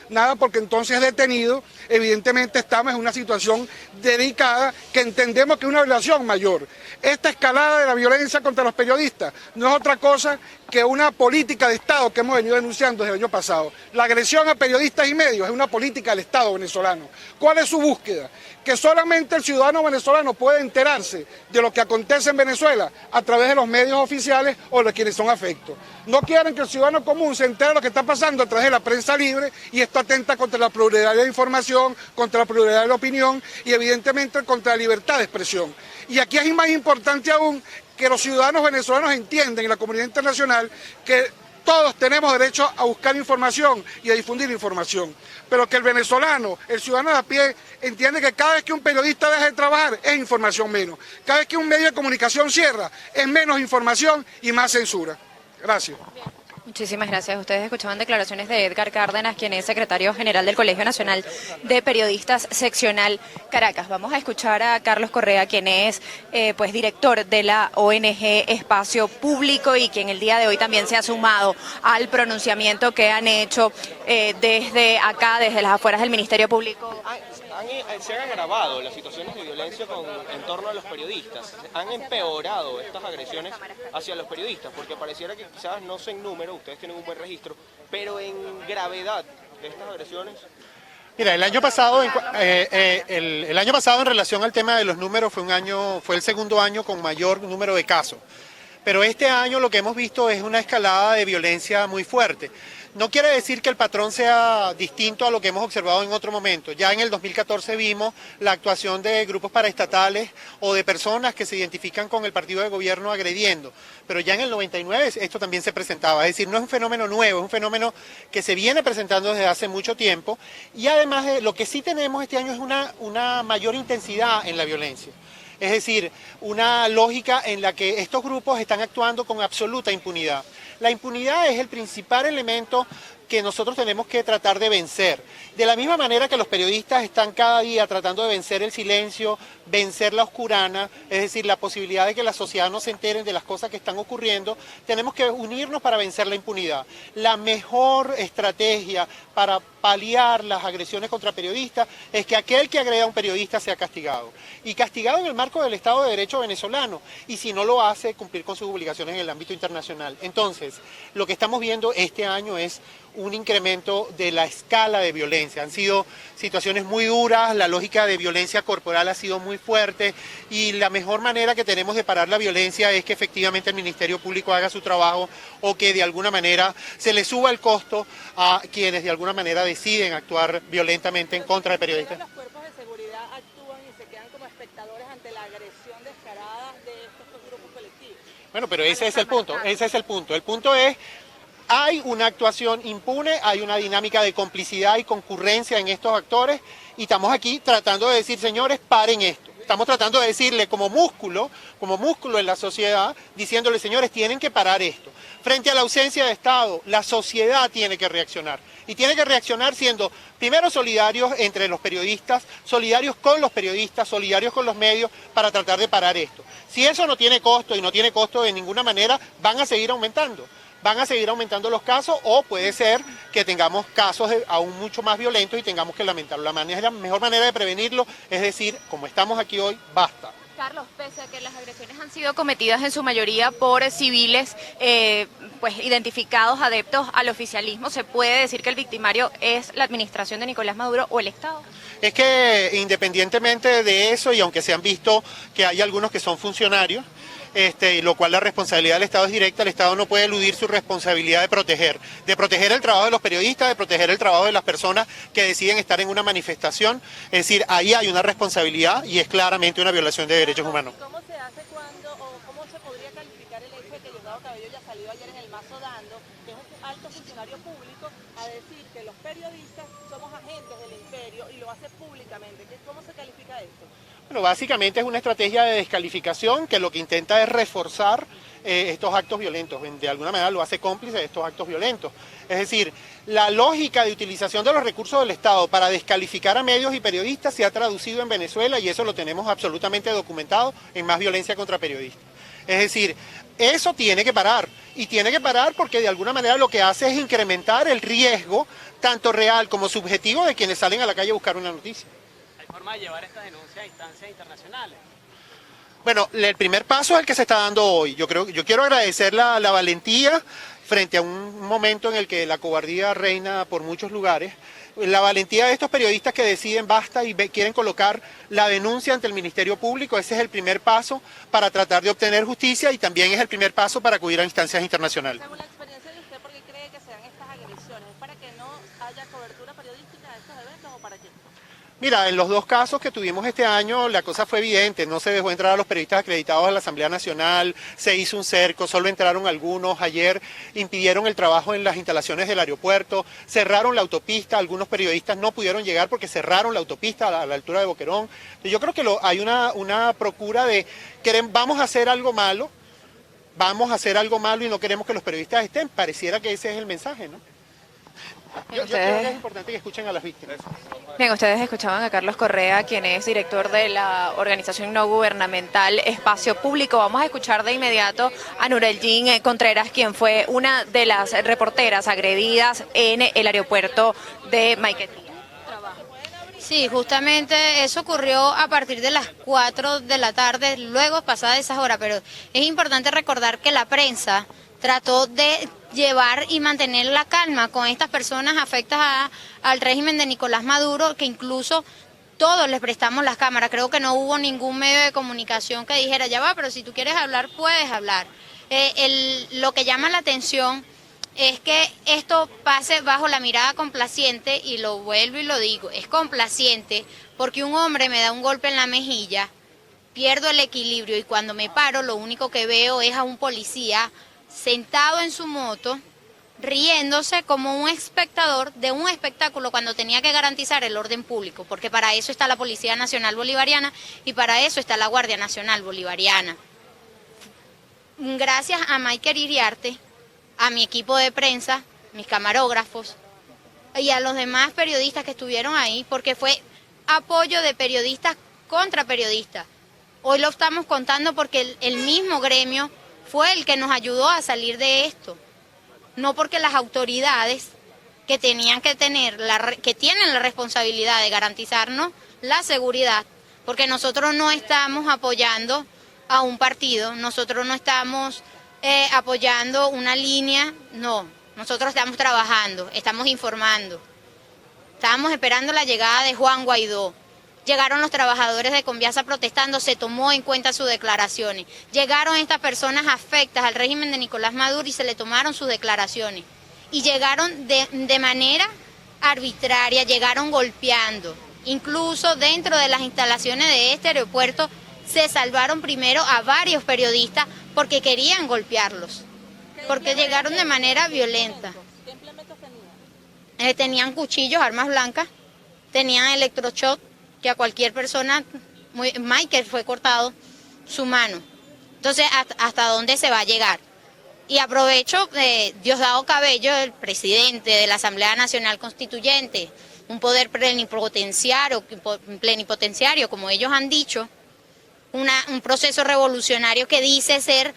nada porque entonces es detenido. Evidentemente estamos en una situación delicada que entendemos que es una violación mayor. Esta escalada de la violencia contra los periodistas no es otra cosa que una política de Estado que hemos venido denunciando desde el año pasado. La agresión a periodistas y medios es una política del Estado venezolano. ¿Cuál es su búsqueda? Que solamente el ciudadano venezolano puede enterarse de lo que acontece en Venezuela a través de los medios oficiales o de quienes son afectos. No quieren que el ciudadano común se entere de lo que está pasando a través de la prensa libre, y esto atenta contra la pluralidad de la información, contra la pluralidad de la opinión y evidentemente contra la libertad de expresión. Y aquí es más importante aún que los ciudadanos venezolanos entiendan y la comunidad internacional que todos tenemos derecho a buscar información y a difundir información, pero que el venezolano, el ciudadano de a pie, entiende que cada vez que un periodista deja de trabajar es información menos. Cada vez que un medio de comunicación cierra es menos información y más censura. Gracias. Muchísimas gracias. Ustedes escuchaban declaraciones de Edgar Cárdenas, quien es secretario general del Colegio Nacional de Periodistas Seccional Caracas. Vamos a escuchar a Carlos Correa, quien es pues director de la ONG Espacio Público y quien el día de hoy también se ha sumado al pronunciamiento que han hecho desde acá, desde las afueras del Ministerio Público. Se han agravado las situaciones de violencia en torno a los periodistas, han empeorado estas agresiones hacia los periodistas, porque pareciera que quizás no sé en número, ustedes tienen un buen registro, pero en gravedad de estas agresiones. Mira, el año pasado en relación al tema de los números fue el segundo año con mayor número de casos, pero este año lo que hemos visto es una escalada de violencia muy fuerte. No quiere decir que el patrón sea distinto a lo que hemos observado en otro momento. Ya en el 2014 vimos la actuación de grupos paraestatales o de personas que se identifican con el partido de gobierno agrediendo. Pero ya en el 99 esto también se presentaba. Es decir, no es un fenómeno nuevo, es un fenómeno que se viene presentando desde hace mucho tiempo. Y además lo que sí tenemos este año es una mayor intensidad en la violencia. Es decir, una lógica en la que estos grupos están actuando con absoluta impunidad. La impunidad es el principal elemento que nosotros tenemos que tratar de vencer. De la misma manera que los periodistas están cada día tratando de vencer el silencio, vencer la oscurana, es decir, la posibilidad de que la sociedad no se enteren de las cosas que están ocurriendo, tenemos que unirnos para vencer la impunidad. La mejor estrategia para paliar las agresiones contra periodistas es que aquel que agreda a un periodista sea castigado. Y castigado en el marco del Estado de Derecho venezolano. Y si no lo hace, cumplir con sus obligaciones en el ámbito internacional. Entonces, lo que estamos viendo este año es un incremento de la escala de violencia. Han sido situaciones muy duras, la lógica de violencia corporal ha sido muy fuerte y la mejor manera que tenemos de parar la violencia es que efectivamente el Ministerio Público haga su trabajo o que de alguna manera se le suba el costo a quienes de alguna manera deciden actuar violentamente en contra de periodistas. Los cuerpos de seguridad actúan y se quedan como espectadores ante la agresión descarada de estos grupos colectivos. Bueno, pero ese es el punto. El punto es: hay una actuación impune, hay una dinámica de complicidad y concurrencia en estos actores y estamos aquí tratando de decir, señores, paren esto. Estamos tratando de decirle como músculo en la sociedad, diciéndole, señores, tienen que parar esto. Frente a la ausencia de Estado, la sociedad tiene que reaccionar. Y tiene que reaccionar siendo, primero, solidarios entre los periodistas, solidarios con los periodistas, solidarios con los medios, para tratar de parar esto. Si eso no tiene costo y no tiene costo de ninguna manera, van a seguir aumentando. Van a seguir aumentando los casos o puede ser que tengamos casos aún mucho más violentos y tengamos que lamentarlo. La mejor manera de prevenirlo es decir, como estamos aquí hoy, basta. Carlos, pese a que las agresiones han sido cometidas en su mayoría por civiles pues identificados adeptos al oficialismo, ¿se puede decir que el victimario es la administración de Nicolás Maduro o el Estado? Es que independientemente de eso, y aunque se han visto que hay algunos que son funcionarios, lo cual la responsabilidad del Estado es directa, el Estado no puede eludir su responsabilidad de proteger el trabajo de los periodistas, de proteger el trabajo de las personas que deciden estar en una manifestación. Es decir, ahí hay una responsabilidad y es claramente una violación de derechos humanos. ¿Cómo se hace cuando, o cómo se podría calificar el hecho de que Diosdado Cabello ya salió ayer en el Mazo dando, que es un alto funcionario público, a decir que los periodistas somos agentes del imperio y lo hace públicamente? ¿Cómo se califica esto? Bueno, básicamente es una estrategia de descalificación que lo que intenta es reforzar estos actos violentos, de alguna manera lo hace cómplice de estos actos violentos. Es decir, la lógica de utilización de los recursos del Estado para descalificar a medios y periodistas se ha traducido en Venezuela y eso lo tenemos absolutamente documentado en más violencia contra periodistas. Es decir, eso tiene que parar. Y tiene que parar porque de alguna manera lo que hace es incrementar el riesgo, tanto real como subjetivo, de quienes salen a la calle a buscar una noticia. ¿Hay forma de llevar estas denuncias a instancias internacionales? Bueno, el primer paso es el que se está dando hoy. Yo quiero agradecer la valentía frente a un momento en el que la cobardía reina por muchos lugares. La valentía de estos periodistas que deciden basta y quieren colocar la denuncia ante el Ministerio Público. Ese es el primer paso para tratar de obtener justicia y también es el primer paso para acudir a instancias internacionales. Según la experiencia de usted, ¿por qué cree que se dan estas agresiones? ¿Es para que no haya cobertura periodística de estos eventos o para qué? Mira, en los dos casos que tuvimos este año la cosa fue evidente, no se dejó entrar a los periodistas acreditados a la Asamblea Nacional, se hizo un cerco, solo entraron algunos, ayer impidieron el trabajo en las instalaciones del aeropuerto, cerraron la autopista, algunos periodistas no pudieron llegar porque cerraron la autopista a la altura de Boquerón. Yo creo que hay una procura de, vamos a hacer algo malo y no queremos que los periodistas estén, pareciera que ese es el mensaje, ¿no? Yo creo que es importante que escuchen a las víctimas. Bien, ustedes escuchaban a Carlos Correa, quien es director de la organización no gubernamental Espacio Público. Vamos a escuchar de inmediato a Nureldin Contreras, quien fue una de las reporteras agredidas en el aeropuerto de Maiquetía. Sí, justamente eso ocurrió a partir de las 4 de la tarde, luego pasadas esas horas, pero es importante recordar que la prensa trató de llevar y mantener la calma con estas personas afectas al régimen de Nicolás Maduro, que incluso todos les prestamos las cámaras. Creo que no hubo ningún medio de comunicación que dijera, ya va, pero si tú quieres hablar, puedes hablar. Lo que llama la atención es que esto pase bajo la mirada complaciente, y lo vuelvo y lo digo, es complaciente porque un hombre me da un golpe en la mejilla, pierdo el equilibrio y cuando me paro lo único que veo es a un policía sentado en su moto, riéndose como un espectador de un espectáculo cuando tenía que garantizar el orden público, porque para eso está la Policía Nacional Bolivariana y para eso está la Guardia Nacional Bolivariana. Gracias a Maiker Iriarte, a mi equipo de prensa, mis camarógrafos y a los demás periodistas que estuvieron ahí, porque fue apoyo de periodistas contra periodistas. Hoy lo estamos contando porque el mismo gremio fue el que nos ayudó a salir de esto, no porque las autoridades que tenían que tener, que tienen la responsabilidad de garantizarnos la seguridad, porque nosotros no estamos apoyando a un partido, nosotros no estamos apoyando una línea, no, nosotros estamos trabajando, estamos informando, estábamos esperando la llegada de Juan Guaidó. Llegaron los trabajadores de Conviasa protestando, se tomó en cuenta sus declaraciones. Llegaron estas personas afectas al régimen de Nicolás Maduro y se le tomaron sus declaraciones. Y llegaron de manera arbitraria, llegaron golpeando. Incluso dentro de las instalaciones de este aeropuerto se salvaron primero a varios periodistas porque querían golpearlos. Porque llegaron de manera violenta. ¿Qué implementos tenían? Tenían cuchillos, armas blancas, tenían electroshock, que a cualquier persona, Michael fue cortado su mano. Entonces, ¿hasta dónde se va a llegar? Y aprovecho, Diosdado Cabello, el presidente de la Asamblea Nacional Constituyente, un poder plenipotenciario, como ellos han dicho, un proceso revolucionario que dice ser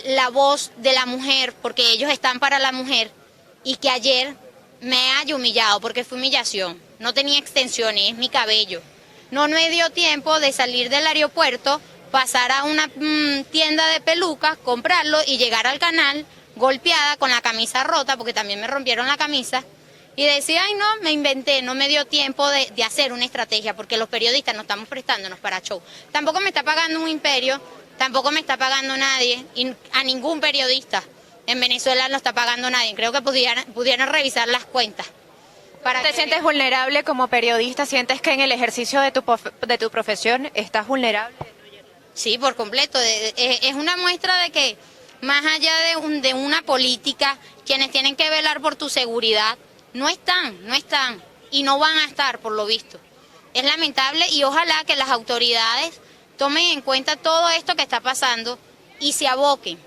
la voz de la mujer, porque ellos están para la mujer, y que ayer me haya humillado, porque fue humillación. No tenía extensiones, es mi cabello. No me dio tiempo de salir del aeropuerto, pasar a una tienda de pelucas, comprarlo y llegar al canal golpeada con la camisa rota, porque también me rompieron la camisa, y decía, ay no, me inventé, no me dio tiempo de hacer una estrategia, porque los periodistas no estamos prestándonos para show. Tampoco me está pagando un imperio, tampoco me está pagando nadie, y a ningún periodista en Venezuela no está pagando nadie. Creo que pudieran revisar las cuentas. ¿Te sientes vulnerable como periodista? ¿Sientes que en el ejercicio de tu profesión estás vulnerable? Sí, por completo. Es una muestra de que más allá de una política, quienes tienen que velar por tu seguridad no están y no van a estar, por lo visto. Es lamentable y ojalá que las autoridades tomen en cuenta todo esto que está pasando y se aboquen,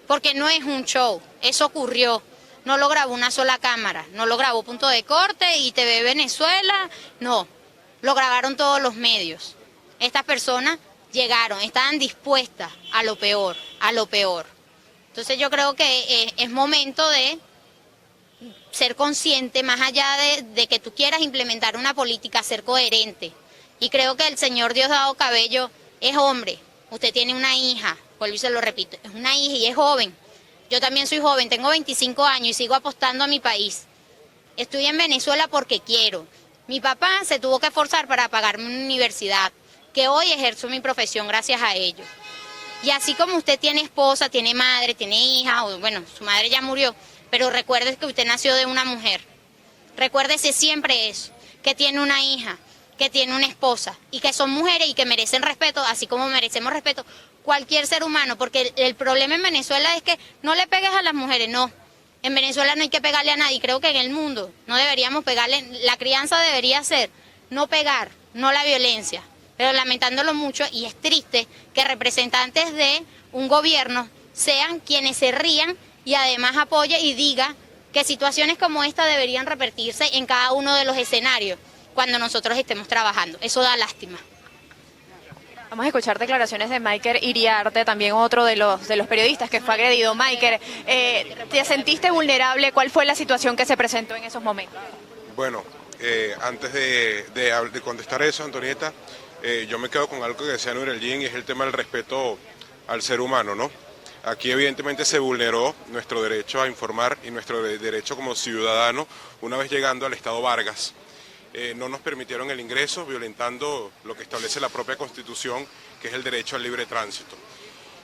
porque no es un show, eso ocurrió. No lo grabó una sola cámara, no lo grabó Punto de Corte y TV Venezuela, no, lo grabaron todos los medios. Estas personas llegaron, estaban dispuestas a lo peor, a lo peor. Entonces yo creo que es momento de ser consciente, más allá de que tú quieras implementar una política, ser coherente. Y creo que el señor Diosdado Cabello es hombre. Usted tiene una hija, vuelvo y se lo repito, es una hija y es joven. Yo también soy joven, tengo 25 años y sigo apostando a mi país. Estoy en Venezuela porque quiero. Mi papá se tuvo que esforzar para pagarme una universidad, que hoy ejerzo mi profesión gracias a ellos. Y así como usted tiene esposa, tiene madre, tiene hija, o bueno, su madre ya murió, pero recuerde que usted nació de una mujer. Recuérdese siempre eso, que tiene una hija, que tiene una esposa, y que son mujeres y que merecen respeto, así como merecemos respeto cualquier ser humano, porque el problema en Venezuela es que no le pegues a las mujeres, no. En Venezuela no hay que pegarle a nadie, creo que en el mundo no deberíamos pegarle, la crianza debería ser no pegar, no la violencia. Pero lamentándolo mucho, y es triste que representantes de un gobierno sean quienes se rían y además apoye y diga que situaciones como esta deberían repetirse en cada uno de los escenarios cuando nosotros estemos trabajando. Eso da lástima. Vamos a escuchar declaraciones de Maiker Iriarte, también otro de los periodistas que fue agredido. Maiker, ¿te sentiste vulnerable? ¿Cuál fue la situación que se presentó en esos momentos? Bueno, antes de contestar eso, Antonieta, yo me quedo con algo que decía Nur El-Jin, y es el tema del respeto al ser humano, ¿no? Aquí evidentemente se vulneró nuestro derecho a informar y nuestro derecho como ciudadano una vez llegando al Estado Vargas. No nos permitieron el ingreso, violentando lo que establece la propia Constitución, que es el derecho al libre tránsito.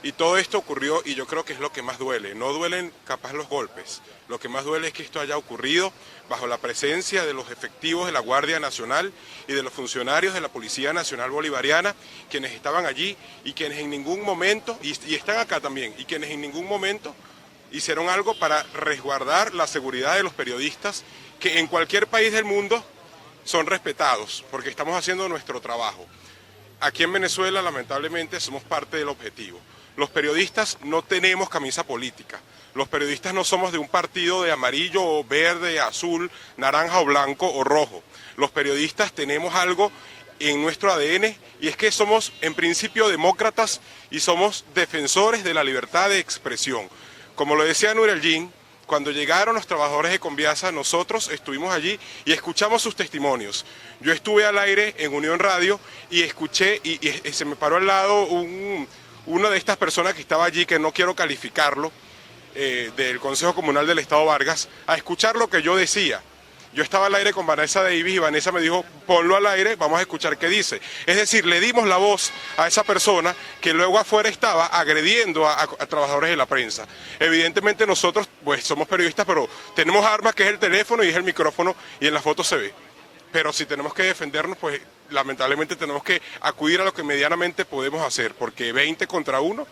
Y todo esto ocurrió, y yo creo que es lo que más duele. No duelen capaz los golpes, lo que más duele es que esto haya ocurrido bajo la presencia de los efectivos de la Guardia Nacional y de los funcionarios de la Policía Nacional Bolivariana, quienes estaban allí y quienes en ningún momento, y están acá también, y quienes en ningún momento hicieron algo para resguardar la seguridad de los periodistas, que en cualquier país del mundo son respetados, porque estamos haciendo nuestro trabajo. Aquí en Venezuela, lamentablemente, somos parte del objetivo. Los periodistas no tenemos camisa política. Los periodistas no somos de un partido de amarillo o verde, azul, naranja o blanco o rojo. Los periodistas tenemos algo en nuestro ADN, y es que somos en principio demócratas y somos defensores de la libertad de expresión. Como lo decía Nur El-Jin, cuando llegaron los trabajadores de Conviasa, nosotros estuvimos allí y escuchamos sus testimonios. Yo estuve al aire en Unión Radio y escuché, y se me paró al lado una de estas personas que estaba allí, que no quiero calificarlo, del Consejo Comunal del Estado Vargas, a escuchar lo que yo decía. Yo estaba al aire con Vanessa Davis y Vanessa me dijo, ponlo al aire, vamos a escuchar qué dice. Es decir, le dimos la voz a esa persona que luego afuera estaba agrediendo a trabajadores de la prensa. Evidentemente nosotros pues somos periodistas, pero tenemos armas, que es el teléfono y es el micrófono, y en la foto se ve. Pero si tenemos que defendernos, pues lamentablemente tenemos que acudir a lo que medianamente podemos hacer, porque 20 contra 1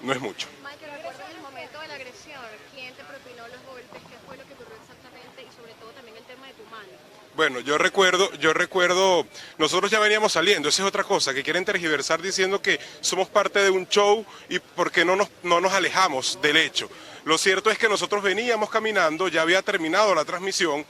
no es mucho. Maiker, ¿recuerdas el momento de la agresión? ¿Quién te propinó los golpes? ¿Qué fue lo que ocurrió exactamente? Y sobre todo también el tema de tu mano. Bueno, yo recuerdo, nosotros ya veníamos saliendo, esa es otra cosa, que quieren tergiversar diciendo que somos parte de un show y porque no nos alejamos del hecho. Lo cierto es que nosotros veníamos caminando, ya había terminado la transmisión,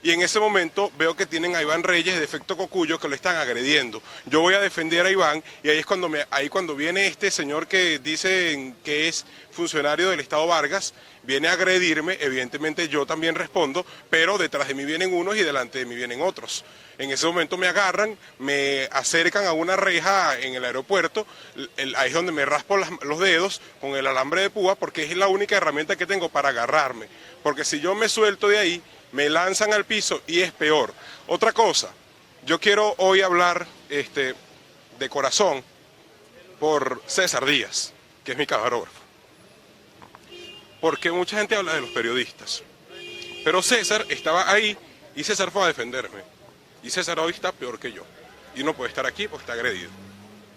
y en ese momento veo que tienen a Iván Reyes de Efecto Cocuyo que lo están agrediendo. Yo voy a defender a Iván, y ahí es cuando viene este señor que dice que es funcionario del Estado Vargas, viene a agredirme. Evidentemente yo también respondo, pero detrás de mí vienen unos y delante de mí vienen otros. En ese momento me agarran, me acercan a una reja en el aeropuerto, ahí es donde me raspo los dedos con el alambre de púa, porque es la única herramienta que tengo para agarrarme, porque si yo me suelto de ahí, me lanzan al piso y es peor. Otra cosa, yo quiero hoy hablar de corazón por César Díaz, que es mi camarógrafo. Porque mucha gente habla de los periodistas, pero César estaba ahí y César fue a defenderme. Y César hoy está peor que yo. Y no puede estar aquí porque está agredido.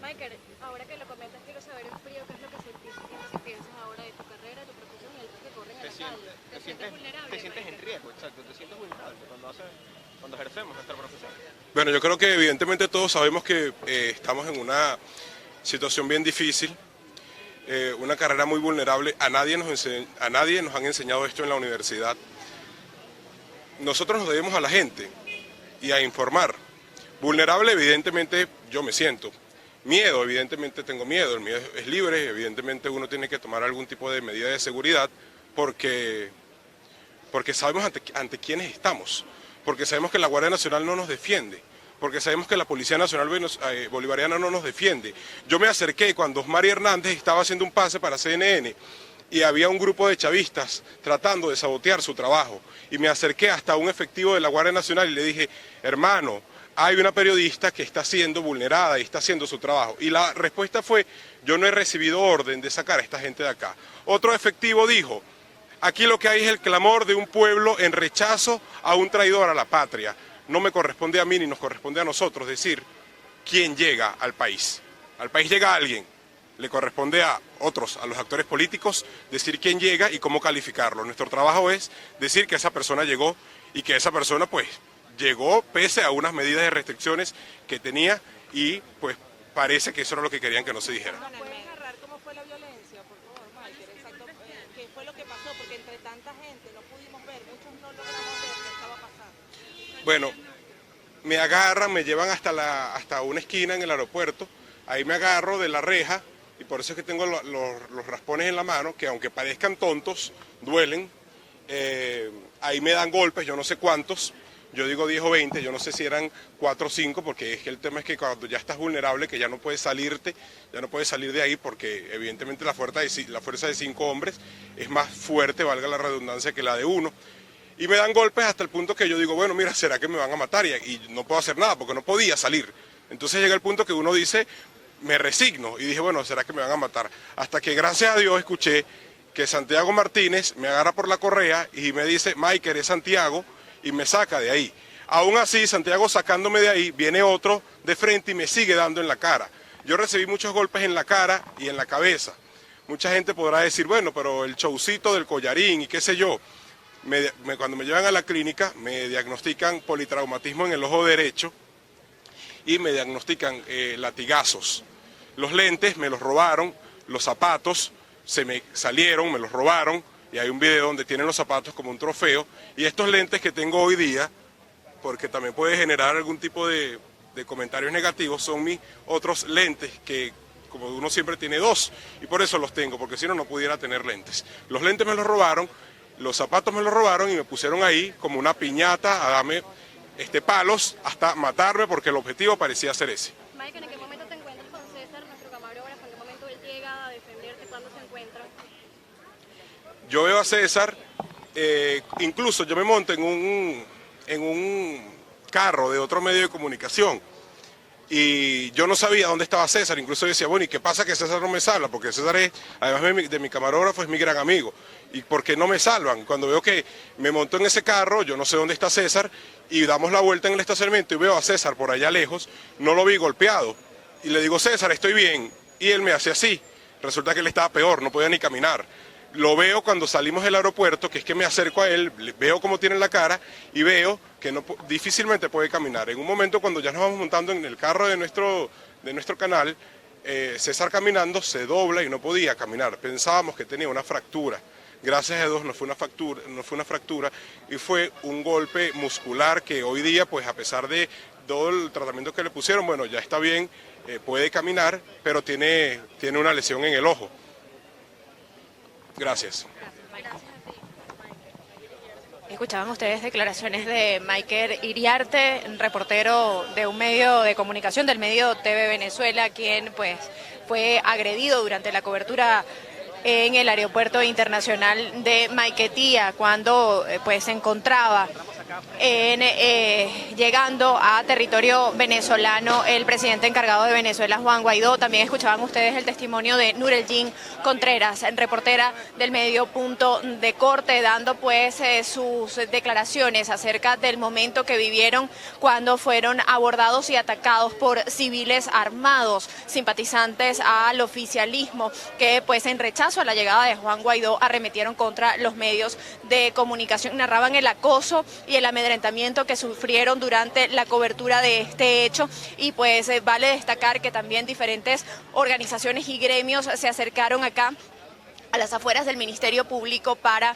Maiker, ahora que lo comentas, quiero saber en frío qué es lo que sentiste, qué piensas ahora de tu carrera, de tu profesión y el que corren en la calle. ¿Te sientes vulnerable? Te sientes en riesgo, exacto, te sientes vulnerable cuando ejercemos nuestra profesión. Bueno, yo creo que evidentemente todos sabemos que estamos en una situación bien difícil, una carrera muy vulnerable. A nadie nos han enseñado esto en la universidad. Nosotros nos debemos a la gente y a informar. Vulnerable, evidentemente, yo me siento. Miedo, evidentemente tengo miedo, el miedo es libre, evidentemente uno tiene que tomar algún tipo de medida de seguridad porque sabemos ante quiénes estamos, porque sabemos que la Guardia Nacional no nos defiende, porque sabemos que la Policía Nacional Bolivariana no nos defiende. Yo me acerqué cuando Osmari Hernández estaba haciendo un pase para CNN y había un grupo de chavistas tratando de sabotear su trabajo, y me acerqué hasta un efectivo de la Guardia Nacional y le dije, hermano, hay una periodista que está siendo vulnerada y está haciendo su trabajo. Y la respuesta fue, yo no he recibido orden de sacar a esta gente de acá. Otro efectivo dijo, aquí lo que hay es el clamor de un pueblo en rechazo a un traidor a la patria. No me corresponde a mí ni nos corresponde a nosotros decir quién llega al país. Al país llega alguien, le corresponde a otros, a los actores políticos, decir quién llega y cómo calificarlo. Nuestro trabajo es decir que esa persona llegó y que esa persona pues llegó pese a unas medidas de restricciones que tenía y pues parece que eso era lo que querían que no se dijera. ¿Puedes narrar cómo fue la violencia, por favor, Michael? Exacto, ¿qué fue lo que pasó? Porque entre tanta gente no pudimos ver, muchos no logramos ver qué estaba pasando. Bueno, me agarran, me llevan hasta una esquina en el aeropuerto, ahí me agarro de la reja y por eso es que tengo los raspones en la mano, que aunque parezcan tontos, duelen. Ahí me dan golpes, yo no sé cuántos. Yo digo 10 o 20, yo no sé si eran 4 o 5, porque es que el tema es que cuando ya estás vulnerable, que ya no puedes salirte, ya no puedes salir de ahí, porque evidentemente la fuerza de 5 hombres es más fuerte, valga la redundancia, que la de uno. Y me dan golpes hasta el punto que yo digo, bueno, mira, ¿será que me van a matar? Y no puedo hacer nada, porque no podía salir. Entonces llega el punto que uno dice, me resigno, y dije, bueno, ¿será que me van a matar? Hasta que gracias a Dios escuché que Santiago Martínez me agarra por la correa y me dice, Mike, eres Santiago, y me saca de ahí. Aún así, Santiago sacándome de ahí, viene otro de frente y me sigue dando en la cara. Yo recibí muchos golpes en la cara y en la cabeza. Mucha gente podrá decir, bueno, pero el showcito del collarín y qué sé yo. Cuando me llevan a la clínica, me diagnostican politraumatismo en el ojo derecho y me diagnostican latigazos. Los lentes me los robaron, los zapatos se me salieron, me los robaron, y hay un video donde tienen los zapatos como un trofeo, y estos lentes que tengo hoy día, porque también puede generar algún tipo de comentarios negativos, son mis otros lentes que, como uno siempre tiene 2, y por eso los tengo, porque si no, no pudiera tener lentes. Los lentes me los robaron, los zapatos me los robaron y me pusieron ahí como una piñata a darme palos hasta matarme, porque el objetivo parecía ser ese. Mike, ¿en qué momento te encuentras con César, nuestro camarógrafo? ¿En qué momento él llega a defenderte? ¿Cuándo se encuentran? Yo veo a César, incluso yo me monto en un carro de otro medio de comunicación y yo no sabía dónde estaba César, incluso yo decía, bueno, ¿y qué pasa que César no me salva? Porque César es, además de mi camarógrafo, es mi gran amigo. ¿Y por qué no me salvan? Cuando veo que me monto en ese carro, yo no sé dónde está César, y damos la vuelta en el estacionamiento y veo a César por allá lejos, no lo vi golpeado. Y le digo, César, estoy bien. Y él me hace así. Resulta que él estaba peor, no podía ni caminar. Lo veo cuando salimos del aeropuerto, que es que me acerco a él, veo cómo tiene la cara y veo que difícilmente puede caminar. En un momento cuando ya nos vamos montando en el carro de nuestro canal, César caminando se dobla y no podía caminar. Pensábamos que tenía una fractura. Gracias a Dios no fue una fractura y fue un golpe muscular que hoy día, pues a pesar de todo el tratamiento que le pusieron, bueno, ya está bien, puede caminar, pero tiene una lesión en el ojo. Gracias. Escuchaban ustedes declaraciones de Michael Iriarte, reportero de un medio de comunicación, del medio TV Venezuela, quien pues fue agredido durante la cobertura en el aeropuerto internacional de Maiquetía, cuando pues se encontraba llegando a territorio venezolano el presidente encargado de Venezuela, Juan Guaidó. También escuchaban ustedes el testimonio de Nureljin Contreras, reportera del medio Punto de Corte, dando pues sus declaraciones acerca del momento que vivieron cuando fueron abordados y atacados por civiles armados, simpatizantes al oficialismo, que pues en rechazo a la llegada de Juan Guaidó arremetieron contra los medios de comunicación. Narraban el acoso y el amedrentamiento que sufrieron durante la cobertura de este hecho, y pues vale destacar que también diferentes organizaciones y gremios se acercaron acá a las afueras del Ministerio Público para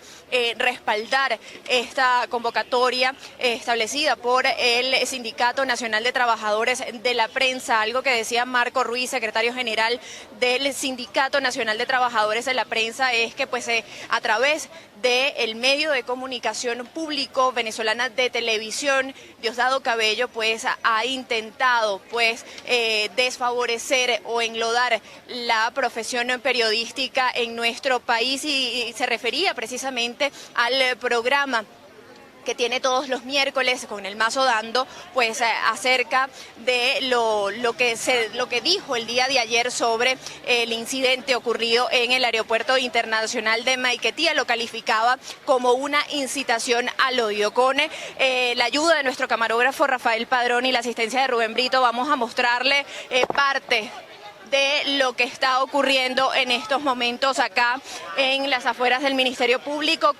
respaldar esta convocatoria establecida por el Sindicato Nacional de Trabajadores de la Prensa, algo que decía Marco Ruiz, secretario general del Sindicato Nacional de Trabajadores de la Prensa, es que pues a través del medio de comunicación público venezolana de televisión, Diosdado Cabello pues ha intentado pues desfavorecer o enlodar la profesión periodística en nuestro país y se refería precisamente al programa que tiene todos los miércoles con el Mazo Dando, pues acerca de lo que dijo el día de ayer sobre el incidente ocurrido en el Aeropuerto Internacional de Maiquetía. Lo calificaba como una incitación al odio. Con la ayuda de nuestro camarógrafo Rafael Padrón y la asistencia de Rubén Brito, vamos a mostrarle parte de lo que está ocurriendo en estos momentos acá en las afueras del Ministerio Público.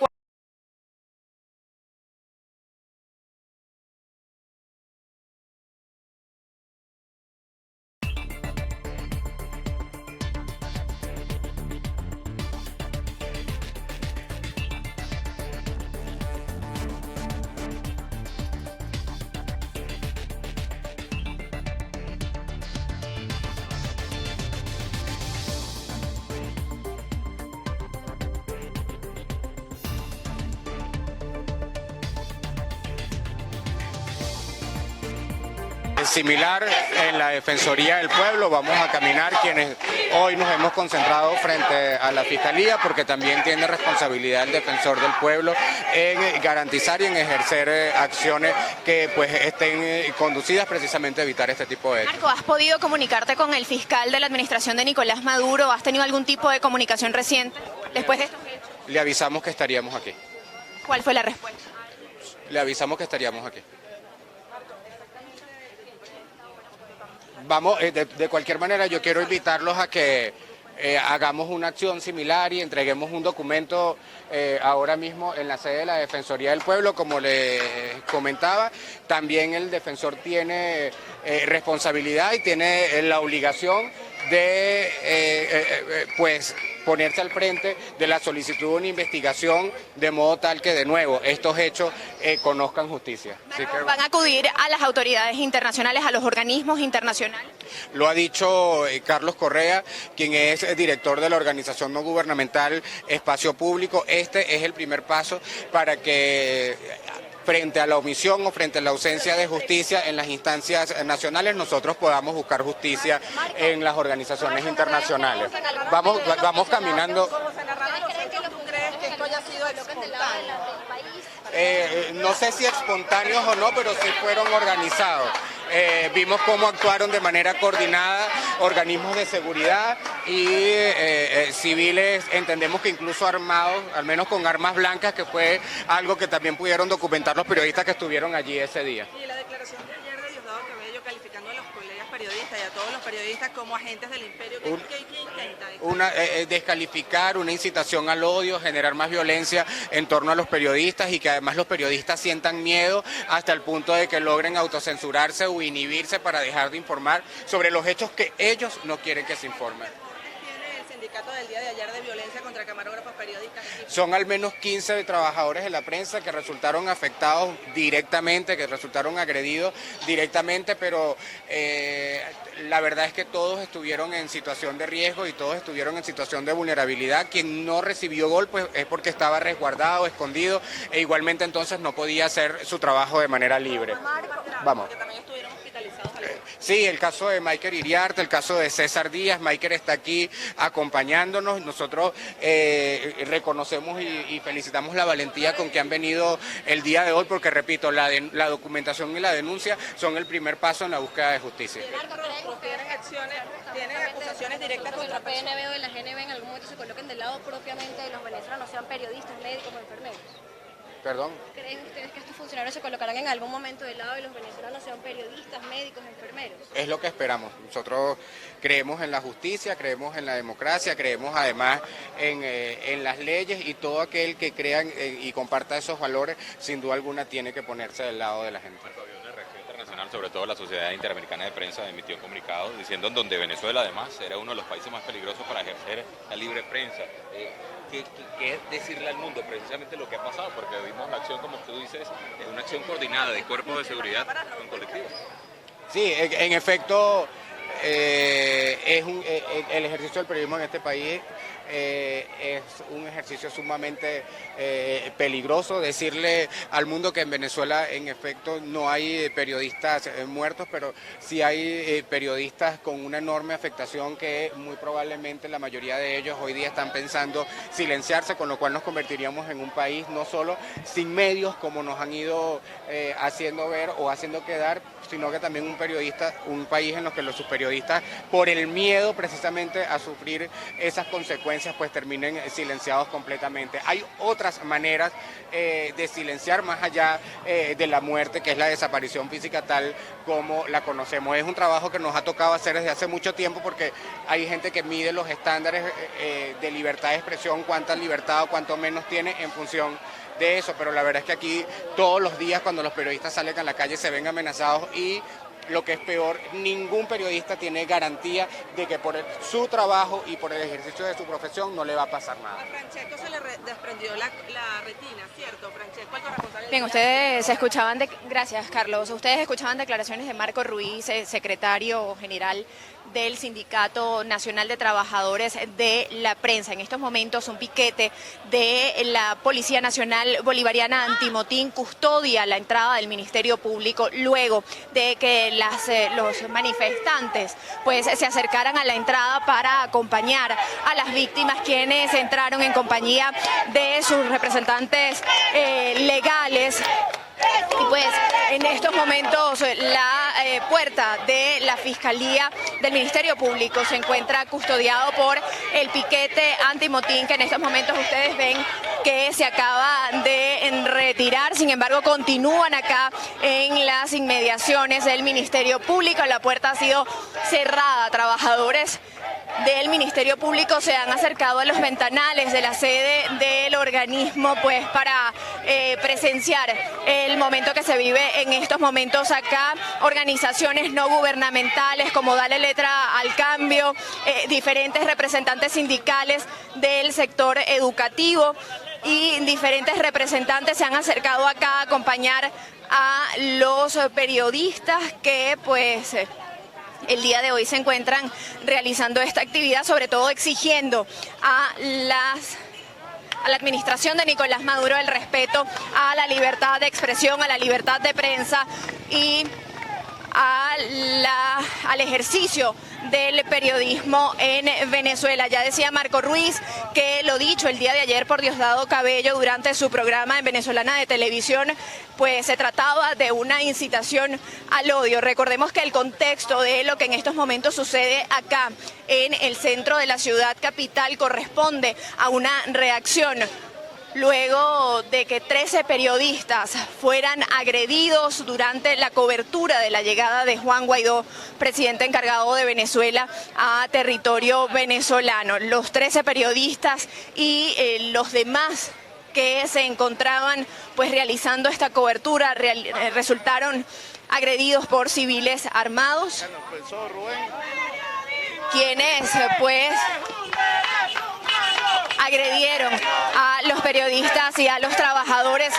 Similar en la Defensoría del Pueblo, vamos a caminar quienes hoy nos hemos concentrado frente a la Fiscalía, porque también tiene responsabilidad el defensor del pueblo en garantizar y en ejercer acciones que pues estén conducidas precisamente a evitar este tipo de hechos. Marco, ¿has podido comunicarte con el fiscal de la administración de Nicolás Maduro? ¿Has tenido algún tipo de comunicación reciente después de estos hechos? Le avisamos que estaríamos aquí. ¿Cuál fue la respuesta? Le avisamos que estaríamos aquí. Vamos, de cualquier manera yo quiero invitarlos a que hagamos una acción similar y entreguemos un documento ahora mismo en la sede de la Defensoría del Pueblo, como les comentaba. También el defensor tiene responsabilidad y tiene la obligación de pues ponerse al frente de la solicitud de una investigación de modo tal que de nuevo estos hechos conozcan justicia. Así que, ¿van a acudir a las autoridades internacionales, a los organismos internacionales? Lo ha dicho Carlos Correa, quien es director de la organización no gubernamental Espacio Público. Este es el primer paso para que frente a la omisión o frente a la ausencia de justicia en las instancias nacionales, nosotros podamos buscar justicia en las organizaciones internacionales. Vamos caminando. ¿Tú crees que esto haya sido espontáneo? No sé si espontáneos o no, pero sí fueron organizados. Vimos cómo actuaron de manera coordinada organismos de seguridad y civiles, entendemos que incluso armados, al menos con armas blancas, que fue algo que también pudieron documentar los periodistas que estuvieron allí ese día. Y la declaración de ayer de Diosdado Cabello calificando a los colegas periodistas y a todos los periodistas como agentes del imperio, ¿qué intenta? Descalificar, una incitación al odio, generar más violencia en torno a los periodistas y que además los periodistas sientan miedo hasta el punto de que logren autocensurarse o inhibirse para dejar de informar sobre los hechos que ellos no quieren que se informen. ¿Tiene el sindicato del día de ayer de violencia contra camarógrafos periodistas? Son al menos 15 trabajadores de la prensa que resultaron afectados directamente, que resultaron agredidos directamente, pero la verdad es que todos estuvieron en situación de riesgo y todos estuvieron en situación de vulnerabilidad. Quien no recibió golpes es porque estaba resguardado, escondido, e igualmente entonces no podía hacer su trabajo de manera libre. Vamos. Porque también estuvieron hospitalizados. Sí, el caso de Maiker Iriarte, el caso de César Díaz. Maiker está aquí acompañándonos. Nosotros reconocemos y felicitamos la valentía con que han venido el día de hoy, porque repito, la documentación y la denuncia son el primer paso en la búsqueda de justicia. ¿Tienen acusaciones directas contra PNB o de la GNB en algún momento se coloquen del lado propiamente de los venezolanos, sean periodistas, médicos o enfermeros? ¿Perdón? ¿Creen ustedes que estos funcionarios se colocarán en algún momento del lado de los venezolanos, sean periodistas, médicos, enfermeros? Es lo que esperamos. Nosotros creemos en la justicia, creemos en la democracia, creemos además en las leyes, y todo aquel que crea y comparta esos valores, sin duda alguna, tiene que ponerse del lado de la gente. internacional, sobre todo la Sociedad Interamericana de Prensa, emitió un comunicado diciendo en donde Venezuela además era uno de los países más peligrosos para ejercer la libre prensa. ¿Qué decirle al mundo? Precisamente lo que ha pasado, porque vimos la acción, como tú dices, una acción coordinada de cuerpos de seguridad con colectivos. Sí, en efecto, el ejercicio del periodismo en este país es un ejercicio sumamente peligroso. Decirle al mundo que en Venezuela en efecto no hay periodistas muertos, pero sí hay periodistas con una enorme afectación que muy probablemente la mayoría de ellos hoy día están pensando silenciarse, con lo cual nos convertiríamos en un país no solo sin medios como nos han ido haciendo ver o haciendo quedar, sino que también un país en el que sus periodistas, por el miedo precisamente a sufrir esas consecuencias, pues terminen silenciados completamente. Hay otras maneras de silenciar más allá de la muerte, que es la desaparición física tal como la conocemos. Es un trabajo que nos ha tocado hacer desde hace mucho tiempo, porque hay gente que mide los estándares de libertad de expresión, cuánta libertad o cuánto menos tiene en función de eso, pero la verdad es que aquí todos los días cuando los periodistas salen a la calle se ven amenazados y lo que es peor, ningún periodista tiene garantía de que por su trabajo y por el ejercicio de su profesión no le va a pasar nada. A Francesco se le desprendió la retina, ¿cierto? Francesco, el corresponsal. Bien, ustedes escuchaban, gracias Carlos, ustedes escuchaban declaraciones de Marco Ruiz, secretario general del Sindicato Nacional de Trabajadores de la Prensa. En estos momentos un piquete de la Policía Nacional Bolivariana Antimotín custodia la entrada del Ministerio Público luego de que los manifestantes pues se acercaran a la entrada para acompañar a las víctimas, quienes entraron en compañía de sus representantes legales. Y pues en estos momentos la puerta de la Fiscalía del Ministerio Público se encuentra custodiado por el piquete antimotín, que en estos momentos ustedes ven que se acaba de retirar. Sin embargo, continúan acá en las inmediaciones del Ministerio Público. La puerta ha sido cerrada. Trabajadores del Ministerio Público se han acercado a los ventanales de la sede del organismo pues para presenciar el momento que se vive en estos momentos acá. Organizaciones no gubernamentales como Dale Letra al Cambio, diferentes representantes sindicales del sector educativo y diferentes representantes se han acercado acá a acompañar a los periodistas que pues el día de hoy se encuentran realizando esta actividad, sobre todo exigiendo a la administración de Nicolás Maduro el respeto a la libertad de expresión, a la libertad de prensa y al ejercicio del periodismo en Venezuela. Ya decía Marco Ruiz que lo dicho el día de ayer por Diosdado Cabello durante su programa en Venezolana de Televisión, pues se trataba de una incitación al odio. Recordemos que el contexto de lo que en estos momentos sucede acá en el centro de la ciudad capital corresponde a una reacción luego de que 13 periodistas fueran agredidos durante la cobertura de la llegada de Juan Guaidó, presidente encargado de Venezuela, a territorio venezolano. Los 13 periodistas y los demás que se encontraban pues realizando esta cobertura resultaron agredidos por civiles armados, quienes pues agredieron a los periodistas y a los trabajadores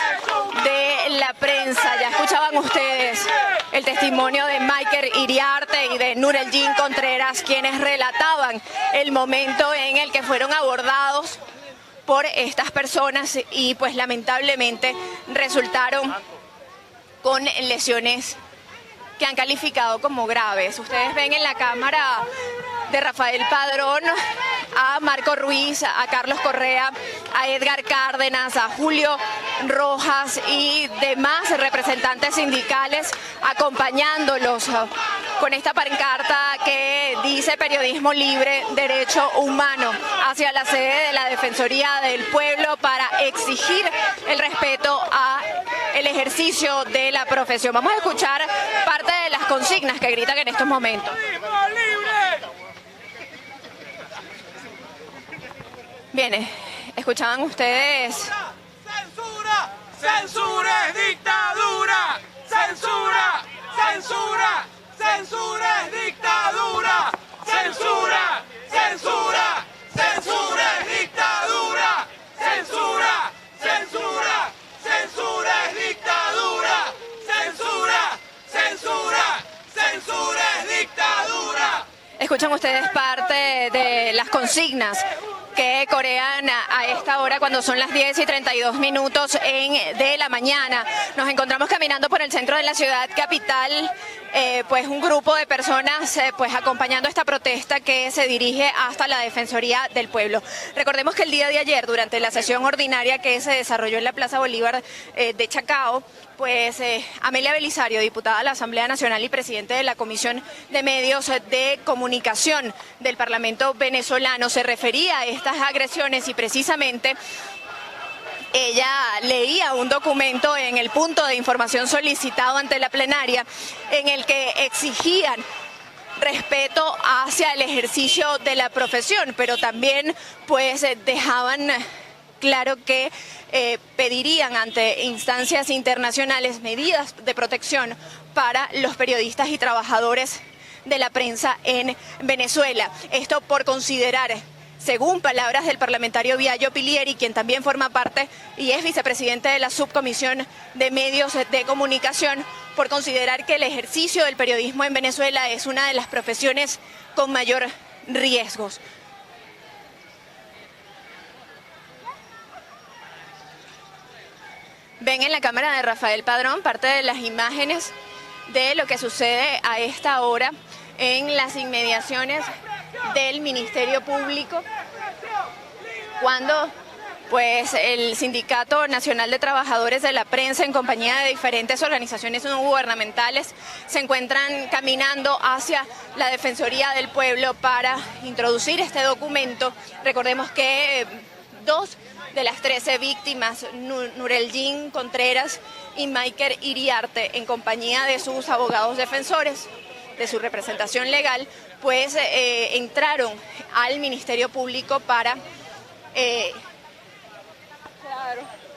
de la prensa. Ya escuchaban ustedes el testimonio de Michael Iriarte y de Nureldin Contreras, quienes relataban el momento en el que fueron abordados por estas personas y pues lamentablemente resultaron con lesiones que han calificado como graves. Ustedes ven en la cámara de Rafael Padrón a Marco Ruiz, a Carlos Correa, a Edgar Cárdenas, a Julio Rojas y demás representantes sindicales acompañándolos con esta pancarta que dice periodismo libre, derecho humano, hacia la sede de la Defensoría del Pueblo para exigir el respeto a el ejercicio de la profesión. Vamos a escuchar parte de las consignas que gritan en estos momentos. Bien, escuchaban ustedes. ¡Censura! ¡Censura es dictadura! ¡Censura! Escuchan ustedes parte de las consignas que corean a esta hora cuando son las 10:32 de la mañana. Nos encontramos caminando por el centro de la ciudad capital, pues un grupo de personas pues acompañando esta protesta que se dirige hasta la Defensoría del Pueblo. Recordemos que el día de ayer, durante la sesión ordinaria que se desarrolló en la Plaza Bolívar de Chacao, pues Amelia Belisario, diputada de la Asamblea Nacional y presidente de la Comisión de Medios de Comunicación del Parlamento venezolano, se refería a estas agresiones y precisamente ella leía un documento en el punto de información solicitado ante la plenaria en el que exigían respeto hacia el ejercicio de la profesión, pero también pues dejaban claro que pedirían ante instancias internacionales medidas de protección para los periodistas y trabajadores de la prensa en Venezuela. Esto por considerar, según palabras del parlamentario Viallo Pilieri, quien también forma parte y es vicepresidente de la Subcomisión de Medios de Comunicación, por considerar que el ejercicio del periodismo en Venezuela es una de las profesiones con mayor riesgos. Ven en la cámara de Rafael Padrón parte de las imágenes de lo que sucede a esta hora en las inmediaciones del Ministerio Público, cuando pues el Sindicato Nacional de Trabajadores de la Prensa, en compañía de diferentes organizaciones no gubernamentales, se encuentran caminando hacia la Defensoría del Pueblo para introducir este documento. Recordemos que dos de las 13 víctimas, Nureldin Contreras y Maiker Iriarte, en compañía de sus abogados defensores, de su representación legal, pues entraron al Ministerio Público para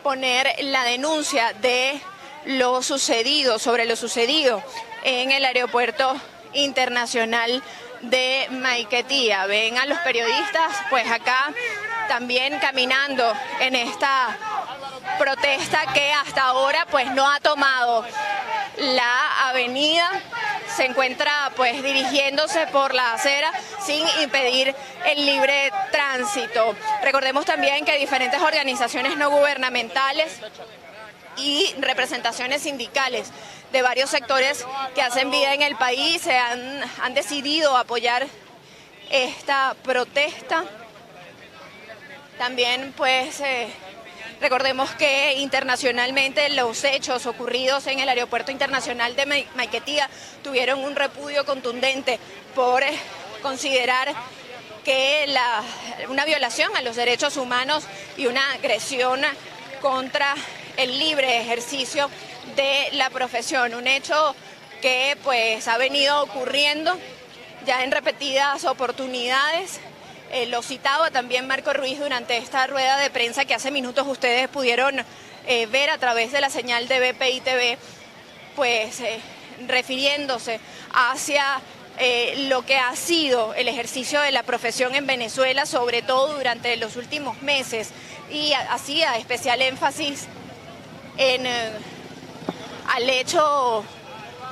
poner la denuncia de lo sucedido, sobre lo sucedido en el aeropuerto internacional de Maiquetía. Ven a los periodistas pues acá también caminando en esta protesta que hasta ahora pues no ha tomado la avenida, se encuentra pues dirigiéndose por la acera sin impedir el libre tránsito. Recordemos también que diferentes organizaciones no gubernamentales y representaciones sindicales de varios sectores que hacen vida en el país han decidido apoyar esta protesta. También pues recordemos que internacionalmente los hechos ocurridos en el aeropuerto internacional de Maiquetía tuvieron un repudio contundente por considerar que una violación a los derechos humanos y una agresión contra el libre ejercicio de la profesión, un hecho que pues ha venido ocurriendo ya en repetidas oportunidades. Lo citaba también Marco Ruiz durante esta rueda de prensa que hace minutos ustedes pudieron ver a través de la señal de BPI TV, pues refiriéndose hacia lo que ha sido el ejercicio de la profesión en Venezuela, sobre todo durante los últimos meses, y hacía especial énfasis en al hecho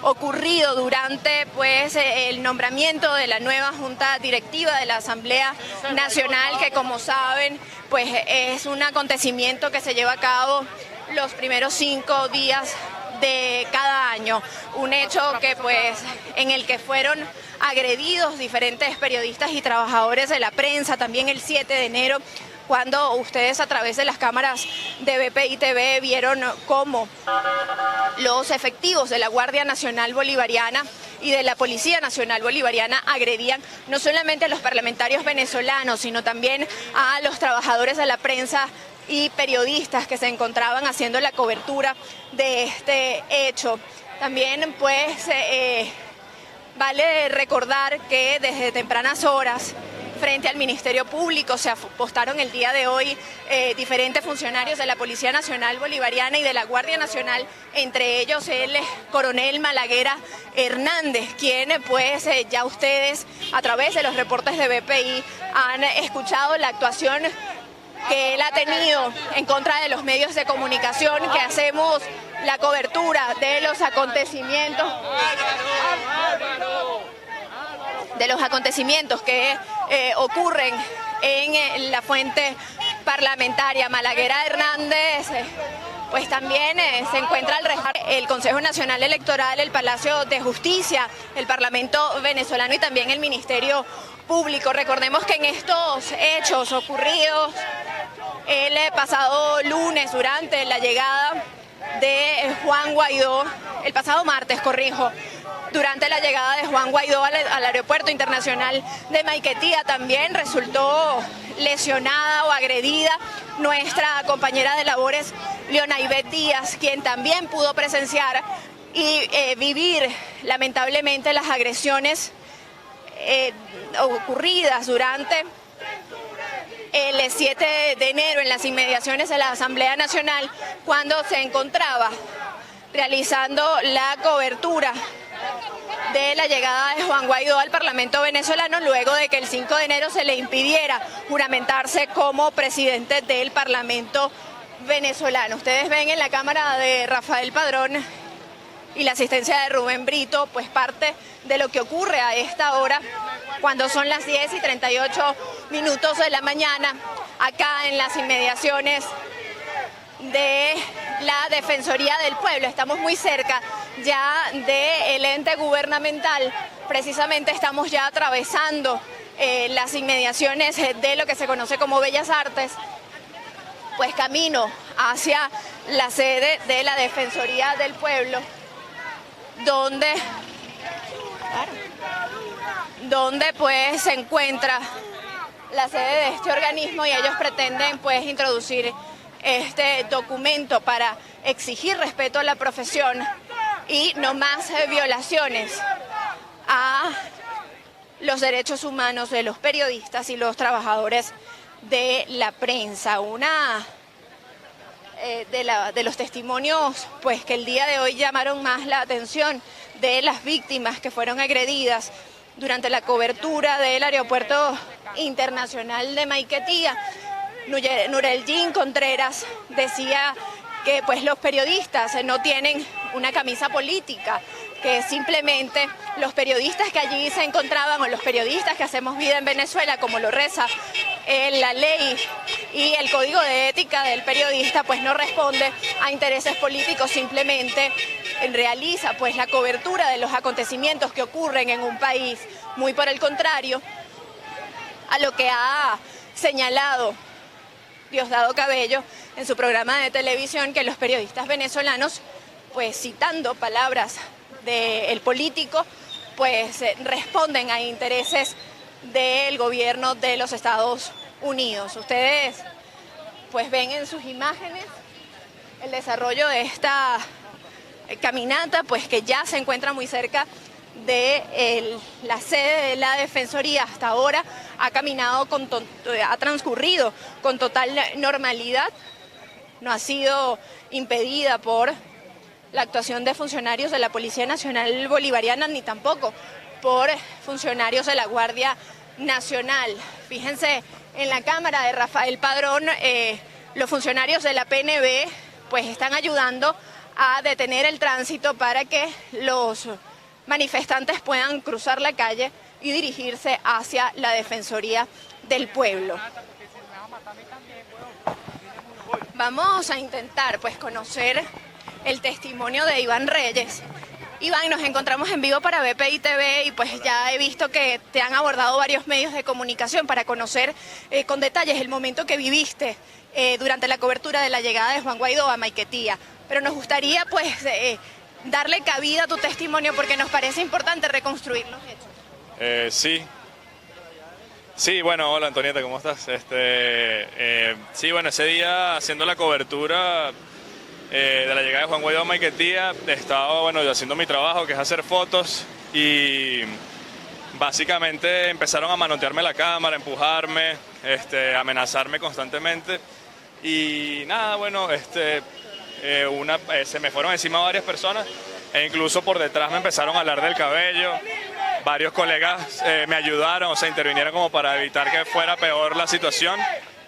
ocurrido durante pues el nombramiento de la nueva Junta Directiva de la Asamblea Nacional, que como saben pues es un acontecimiento que se lleva a cabo los primeros 5 días de cada año, un hecho que pues en el que fueron agredidos diferentes periodistas y trabajadores de la prensa, también el 7 de enero, cuando ustedes a través de las cámaras de BPI TV vieron cómo los efectivos de la Guardia Nacional Bolivariana y de la Policía Nacional Bolivariana agredían no solamente a los parlamentarios venezolanos, sino también a los trabajadores de la prensa y periodistas que se encontraban haciendo la cobertura de este hecho. También pues vale recordar que desde tempranas horas frente al Ministerio Público se apostaron el día de hoy diferentes funcionarios de la Policía Nacional Bolivariana y de la Guardia Nacional, entre ellos el coronel Malaguera Hernández, quien pues ya ustedes a través de los reportes de BPI han escuchado la actuación que él ha tenido en contra de los medios de comunicación que hacemos la cobertura de los acontecimientos los acontecimientos que ocurren en la fuente parlamentaria Malaguera Hernández, pues también se encuentra el Consejo Nacional Electoral, el Palacio de Justicia, el Parlamento venezolano y también el Ministerio Público. Recordemos que en estos hechos ocurridos el pasado lunes durante la llegada de Juan Guaidó, el pasado martes, durante la llegada de Juan Guaidó al Aeropuerto Internacional de Maiquetía, también resultó lesionada o agredida nuestra compañera de labores, Leona Ivette Díaz, quien también pudo presenciar y vivir lamentablemente las agresiones ocurridas durante el 7 de enero en las inmediaciones de la Asamblea Nacional, cuando se encontraba realizando la cobertura de la llegada de Juan Guaidó al Parlamento venezolano, luego de que el 5 de enero se le impidiera juramentarse como presidente del Parlamento venezolano. Ustedes ven en la cámara de Rafael Padrón y la asistencia de Rubén Brito, pues parte de lo que ocurre a esta hora, cuando son las 10:38 de la mañana, acá en las inmediaciones de la Defensoría del Pueblo. Estamos muy cerca ya del ente gubernamental, precisamente estamos ya atravesando las inmediaciones de lo que se conoce como Bellas Artes, pues camino hacia la sede de la Defensoría del Pueblo, donde pues se encuentra la sede de este organismo, y ellos pretenden pues introducir este documento para exigir respeto a la profesión y no más violaciones a los derechos humanos de los periodistas y los trabajadores de la prensa. Una de los testimonios pues que el día de hoy llamaron más la atención de las víctimas que fueron agredidas durante la cobertura del Aeropuerto Internacional de Maiquetía, Nureldin Contreras decía que pues los periodistas no tienen una camisa política, que simplemente los periodistas que allí se encontraban, o los periodistas que hacemos vida en Venezuela, como lo reza la ley y el código de ética del periodista, pues no responde a intereses políticos, simplemente realiza pues la cobertura de los acontecimientos que ocurren en un país, muy por el contrario a lo que ha señalado Diosdado Cabello en su programa de televisión, que los periodistas venezolanos, pues citando palabras del político, pues responden a intereses del gobierno de los Estados Unidos. Ustedes pues ven en sus imágenes el desarrollo de esta caminata, pues que ya se encuentra muy cerca de la sede de la Defensoría. Hasta ahora ha transcurrido con total normalidad, no ha sido impedida por la actuación de funcionarios de la Policía Nacional Bolivariana, ni tampoco por funcionarios de la Guardia Nacional. Fíjense en la cámara de Rafael Padrón, los funcionarios de la PNB pues están ayudando a detener el tránsito para que los manifestantes puedan cruzar la calle y dirigirse hacia la Defensoría del Pueblo. Vamos a intentar pues conocer el testimonio de Iván Reyes. Iván, nos encontramos en vivo para BPI TV y pues ya he visto que te han abordado varios medios de comunicación para conocer con detalles el momento que viviste durante la cobertura de la llegada de Juan Guaidó a Maiquetía. Pero nos gustaría pues darle cabida a tu testimonio porque nos parece importante reconstruir los hechos. Sí, bueno, hola Antonieta, ¿cómo estás? Sí, bueno, ese día haciendo la cobertura de la llegada de Juan Guaidó a Maiquetía, estaba, bueno, yo haciendo mi trabajo, que es hacer fotos, y básicamente empezaron a manotearme la cámara, empujarme, amenazarme constantemente, y nada, bueno, se me fueron encima varias personas, e incluso por detrás me empezaron a hablar del cabello. Varios colegas me ayudaron, o sea, intervinieron como para evitar que fuera peor la situación.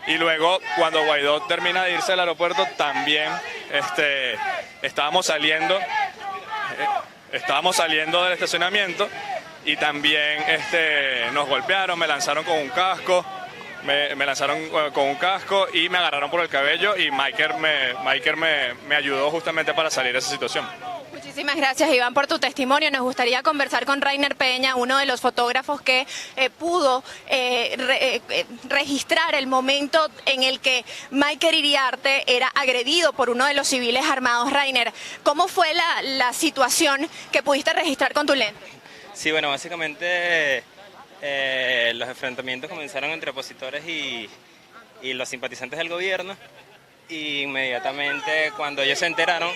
Y luego, cuando Guaidó termina de irse al aeropuerto, también estábamos saliendo del estacionamiento y también nos golpearon, me lanzaron con un casco. Me lanzaron con un casco y me agarraron por el cabello y Maiker me ayudó justamente para salir de esa situación. Muchísimas gracias, Iván, por tu testimonio. Nos gustaría conversar con Rainer Peña, uno de los fotógrafos que pudo registrar el momento en el que Maiker Iriarte era agredido por uno de los civiles armados. Rainer, ¿cómo fue la situación que pudiste registrar con tu lente? Sí, bueno, básicamente los enfrentamientos comenzaron entre opositores y los simpatizantes del gobierno, y inmediatamente cuando ellos se enteraron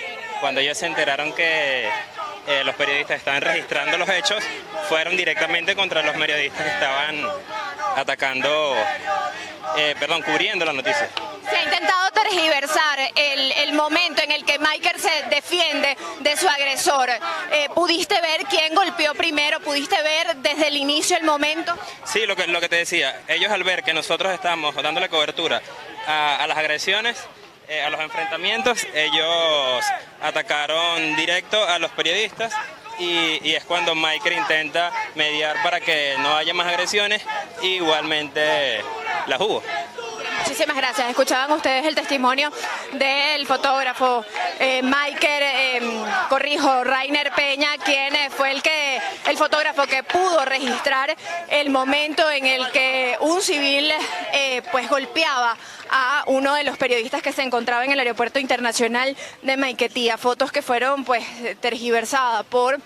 que los periodistas estaban registrando los hechos, fueron directamente contra los periodistas que estaban cubriendo la noticia. Se ha intentado tergiversar el momento en el que Maiker se defiende de su agresor. ¿Pudiste ver quién golpeó primero? ¿Pudiste ver desde el inicio el momento? Sí, lo que te decía, ellos al ver que nosotros estamos dándole cobertura a las agresiones, a los enfrentamientos, ellos atacaron directo a los periodistas y es cuando Maiker intenta mediar para que no haya más agresiones, y igualmente las hubo. Muchísimas gracias. Escuchaban ustedes el testimonio del fotógrafo Rainer Peña, quien fue el fotógrafo que pudo registrar el momento en el que un civil golpeaba a uno de los periodistas que se encontraba en el aeropuerto internacional de Maiquetía. Fotos que fueron tergiversadas por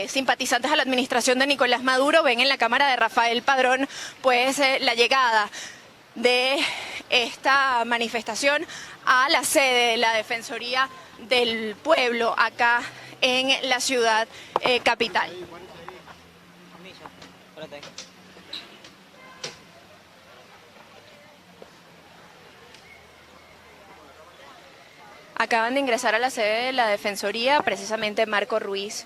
simpatizantes a la administración de Nicolás Maduro. Ven en la cámara de Rafael Padrón la llegada de esta manifestación a la sede de la Defensoría del Pueblo acá en la ciudad capital. Acaban de ingresar a la sede de la Defensoría precisamente Marco Ruiz,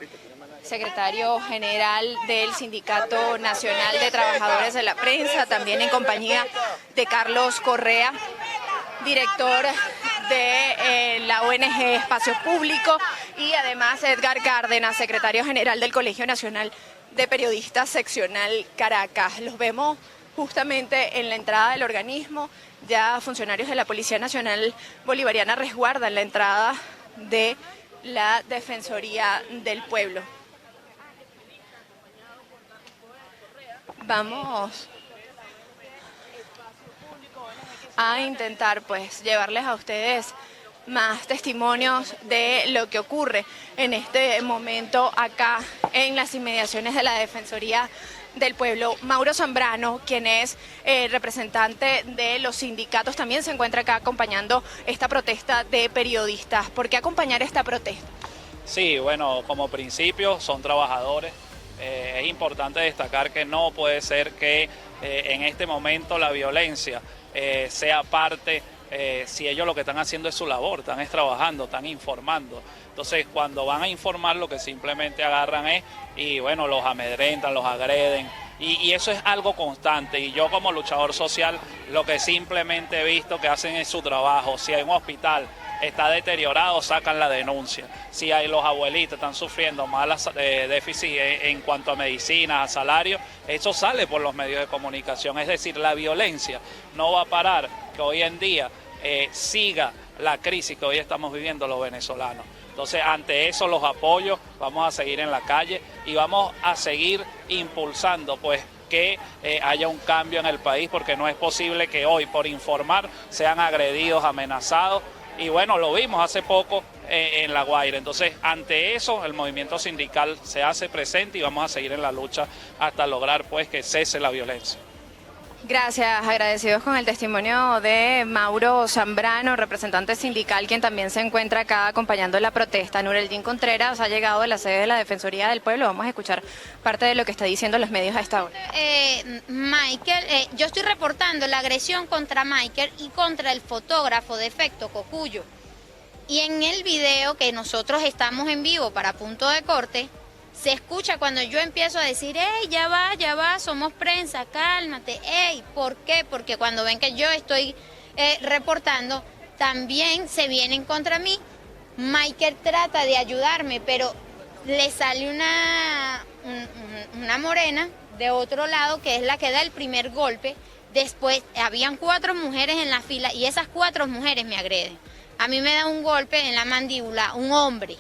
secretario general del Sindicato Nacional de Trabajadores de la Prensa, también en compañía de Carlos Correa, director de la ONG Espacio Público, y además Edgar Cárdenas, secretario general del Colegio Nacional de Periodistas Seccional Caracas. Los vemos justamente en la entrada del organismo. Ya funcionarios de la Policía Nacional Bolivariana resguardan la entrada de la Defensoría del Pueblo. Vamos a intentar llevarles a ustedes más testimonios de lo que ocurre en este momento acá en las inmediaciones de la Defensoría del Pueblo. Mauro Zambrano, quien es representante de los sindicatos, también se encuentra acá acompañando esta protesta de periodistas. ¿Por qué acompañar esta protesta? Sí, bueno, como principio son trabajadores. Es importante destacar que no puede ser que en este momento la violencia sea parte, si ellos lo que están haciendo es su labor, están trabajando, están informando. Entonces, cuando van a informar, lo que simplemente agarran los amedrentan, los agreden, y eso es algo constante. Y yo, como luchador social, lo que simplemente he visto que hacen es su trabajo. Si hay un hospital está deteriorado, sacan la denuncia. Si los abuelitos están sufriendo malas déficit en cuanto a medicinas, a salarios, eso sale por los medios de comunicación. Es decir, la violencia no va a parar, que hoy en día siga la crisis que hoy estamos viviendo los venezolanos. Entonces, ante eso, los apoyos, vamos a seguir en la calle y vamos a seguir impulsando que haya un cambio en el país, porque no es posible que hoy, por informar, sean agredidos, amenazados. Y bueno, lo vimos hace poco en La Guaira. Entonces, ante eso, el movimiento sindical se hace presente y vamos a seguir en la lucha hasta lograr que cese la violencia. Gracias, agradecidos con el testimonio de Mauro Zambrano, representante sindical, quien también se encuentra acá acompañando la protesta. Nureldín Contreras ha llegado a la sede de la Defensoría del Pueblo. Vamos a escuchar parte de lo que está diciendo los medios a esta hora. Yo estoy reportando la agresión contra Maiker y contra el fotógrafo de Efecto Cocuyo. Y en el video que nosotros estamos en vivo para Punto de Corte, se escucha cuando yo empiezo a decir, ¡ey, ya va, somos prensa, cálmate! ¡Ey! ¿Por qué? Porque cuando ven que yo estoy reportando, también se vienen contra mí. Maiker trata de ayudarme, pero le sale una morena de otro lado, que es la que da el primer golpe. Después habían 4 mujeres en la fila y esas 4 mujeres me agreden. A mí me da un golpe en la mandíbula un hombre,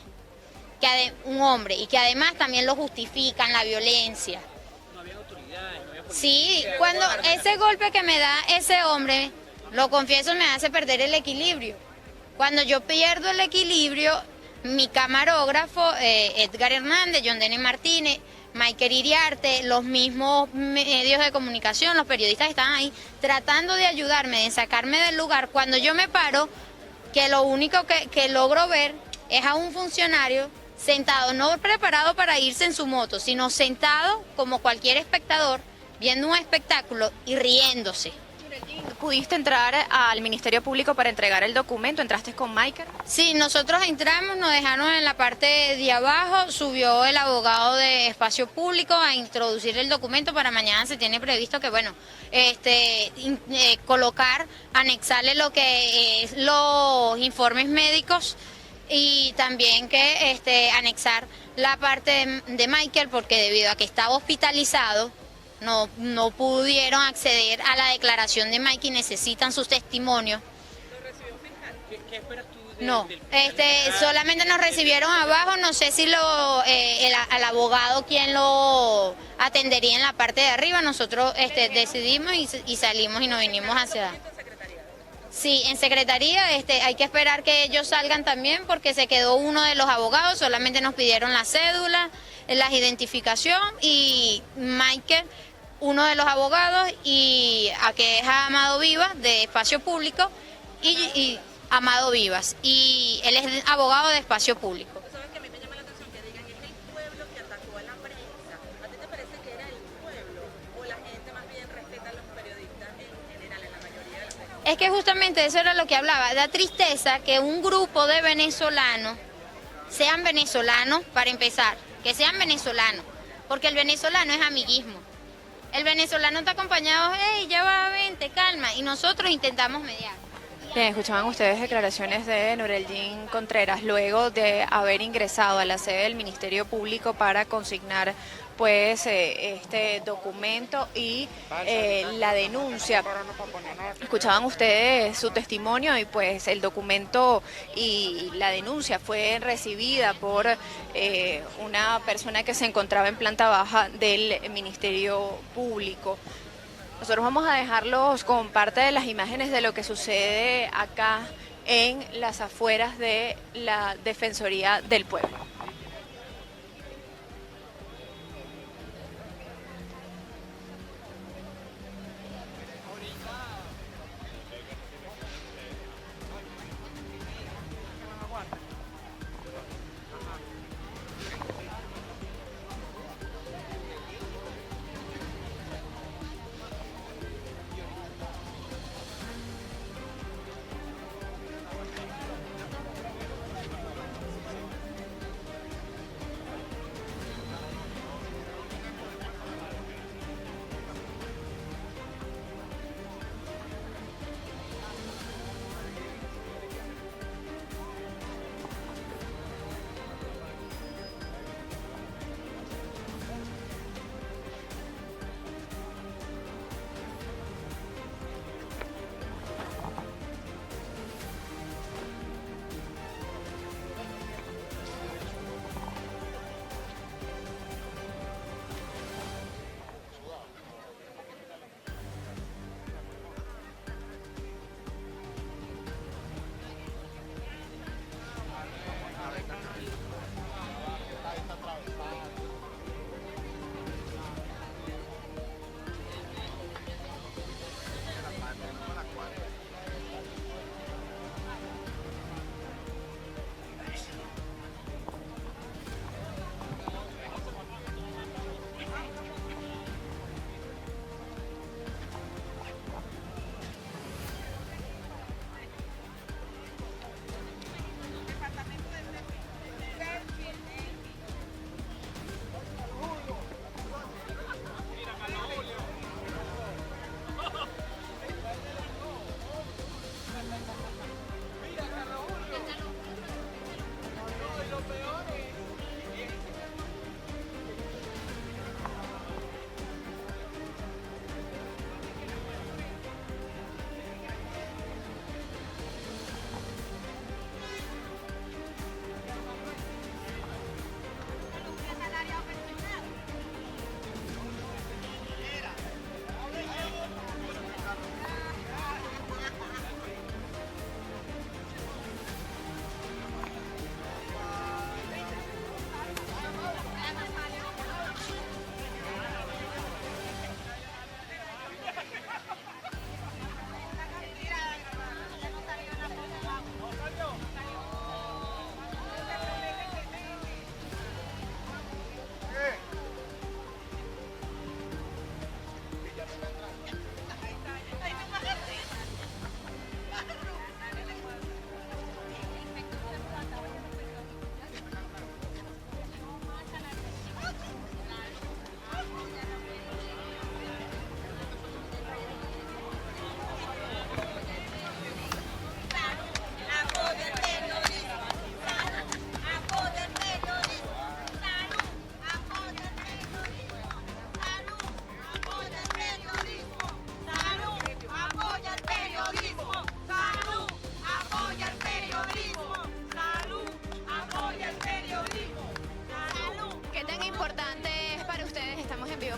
y que además también lo justifican, la violencia. No había autoridades, no había policía. Sí, cuando ese golpe que me da ese hombre, lo confieso, me hace perder el equilibrio. Cuando yo pierdo el equilibrio, mi camarógrafo, Edgar Hernández, John Dene Martínez, Michael Iriarte, los mismos medios de comunicación, los periodistas que estaban ahí, tratando de ayudarme, de sacarme del lugar. Cuando yo me paro, que lo único que logro ver es a un funcionario sentado, no preparado para irse en su moto, sino sentado como cualquier espectador, viendo un espectáculo y riéndose. ¿Pudiste entrar al Ministerio Público para entregar el documento? ¿Entraste con Michael? Sí, nosotros entramos, nos dejaron en la parte de abajo, subió el abogado de Espacio Público a introducir el documento. Para mañana se tiene previsto que, bueno, colocar, anexarle lo que es los informes médicos y también que anexar la parte de Michael, porque debido a que estaba hospitalizado, no pudieron acceder a la declaración de Mike y necesitan sus testimonios. ¿Qué esperas tú No, solamente nos recibieron abajo, no sé si al abogado quien lo atendería en la parte de arriba. Nosotros decidimos y salimos y nos vinimos hacia... Sí, en secretaría hay que esperar que ellos salgan también porque se quedó uno de los abogados, solamente nos pidieron la cédula, la identificación y Michael, uno de los abogados, y que es Amado Vivas de Espacio Público y Amado Vivas, y él es abogado de Espacio Público. ¿Sabes que a mí me llama la atención que digan es el pueblo que atacó a la prensa? ¿A ti te parece que era el pueblo o la gente más bien respeta a los periodistas en general, en la mayoría de las veces? Es que justamente eso era lo que hablaba, da tristeza que un grupo de venezolanos sean venezolanos, para empezar, que sean venezolanos, porque el venezolano es amiguismo. El venezolano está acompañado, hey, ya va, vente, calma, y nosotros intentamos mediar. Bien, escuchaban ustedes declaraciones de Nureldin Contreras luego de haber ingresado a la sede del Ministerio Público para consignar pues este documento y la denuncia. Escuchaban ustedes su testimonio y pues el documento y la denuncia fue recibida por una persona que se encontraba en planta baja del Ministerio Público. Nosotros vamos a dejarlos con parte de las imágenes de lo que sucede acá en las afueras de la Defensoría del Pueblo.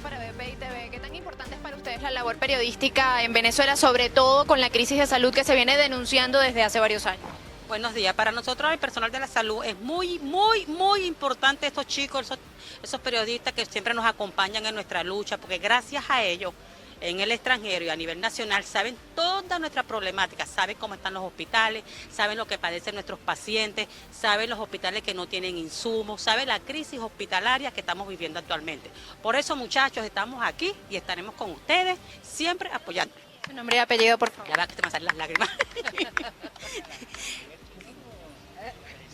para BPI TV. ¿Qué tan importante es para ustedes la labor periodística en Venezuela, sobre todo con la crisis de salud que se viene denunciando desde hace varios años? Buenos días. Para nosotros, el personal de la salud, es muy importante estos chicos, esos periodistas que siempre nos acompañan en nuestra lucha, porque gracias a ellos, en el extranjero y a nivel nacional, saben toda nuestra problemática, saben cómo están los hospitales, saben lo que padecen nuestros pacientes, saben los hospitales que no tienen insumos, saben la crisis hospitalaria que estamos viviendo actualmente. Por eso, muchachos, estamos aquí y estaremos con ustedes, siempre apoyando. Su nombre y apellido, por favor. Ya va que te me salen las lágrimas.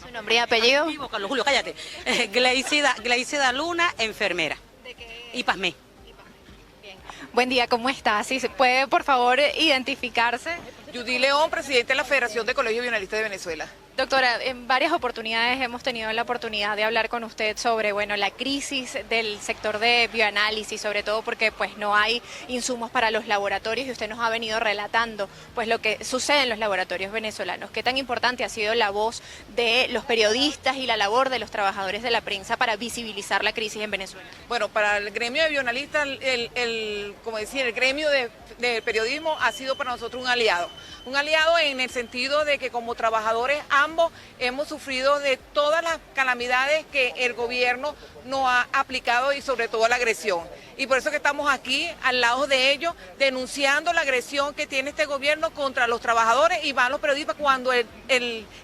Su nombre y apellido. Vivo, Carlos Julio, cállate. Gleicida Luna, enfermera. ¿De qué? Y Pasmé. Buen día, ¿cómo está? Si se puede, por favor, identificarse. Judy León, presidente de la Federación de Colegios Bionalistas de Venezuela. Doctora, en varias oportunidades hemos tenido la oportunidad de hablar con usted sobre, la crisis del sector de bioanálisis, sobre todo porque pues no hay insumos para los laboratorios y usted nos ha venido relatando pues lo que sucede en los laboratorios venezolanos. ¿Qué tan importante ha sido la voz de los periodistas y la labor de los trabajadores de la prensa para visibilizar la crisis en Venezuela? Bueno, para el gremio de bionalistas, el gremio de periodismo ha sido para nosotros un aliado en el sentido de que como trabajadores ambos hemos sufrido de todas las calamidades que el gobierno nos ha aplicado y sobre todo la agresión. Y por eso que estamos aquí al lado de ellos denunciando la agresión que tiene este gobierno contra los trabajadores y van los periodistas cuando el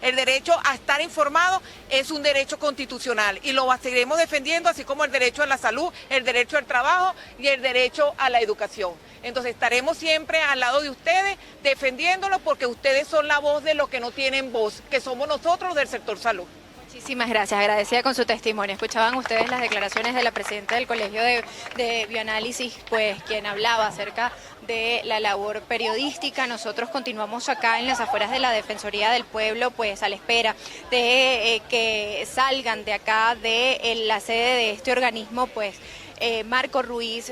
derecho a estar informado es un derecho constitucional y lo seguiremos defendiendo, así como el derecho a la salud, el derecho al trabajo y el derecho a la educación. Entonces estaremos siempre al lado de ustedes defendiéndolo porque ustedes son la voz de los que no tienen voz, que somos nosotros del sector salud. Muchísimas gracias, agradecida con su testimonio. Escuchaban ustedes las declaraciones de la presidenta del Colegio de Bioanálisis, pues quien hablaba acerca de la labor periodística. Nosotros continuamos acá en las afueras de la Defensoría del Pueblo, pues a la espera de que salgan de acá de la sede de este organismo, pues Marco Ruiz,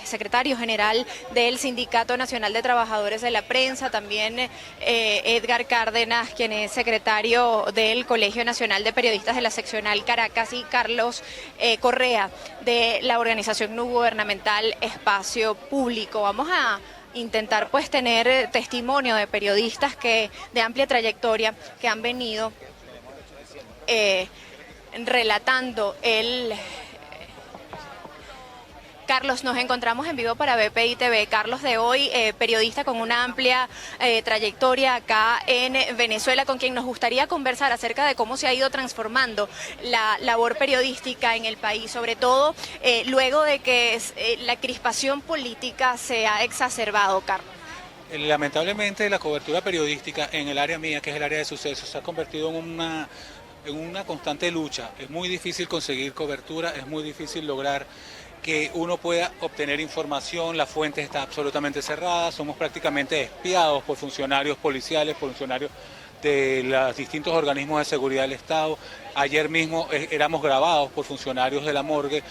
secretario general del Sindicato Nacional de Trabajadores de la Prensa, también Edgar Cárdenas, quien es secretario del Colegio Nacional de Periodistas de la Seccional Caracas, y Carlos Correa, de la organización no gubernamental Espacio Público. Vamos a intentar pues tener testimonio de periodistas de amplia trayectoria que han venido relatando Carlos, nos encontramos en vivo para BPI TV. Carlos de hoy, periodista con una amplia trayectoria acá en Venezuela, con quien nos gustaría conversar acerca de cómo se ha ido transformando la labor periodística en el país, sobre todo luego de que la crispación política se ha exacerbado, Carlos. Lamentablemente la cobertura periodística en el área mía, que es el área de sucesos, se ha convertido en una constante lucha. Es muy difícil conseguir cobertura, es muy difícil lograr que uno pueda obtener información, la fuente está absolutamente cerrada, somos prácticamente espiados por funcionarios policiales, por funcionarios de los distintos organismos de seguridad del Estado. Ayer mismo éramos grabados por funcionarios de la morgue,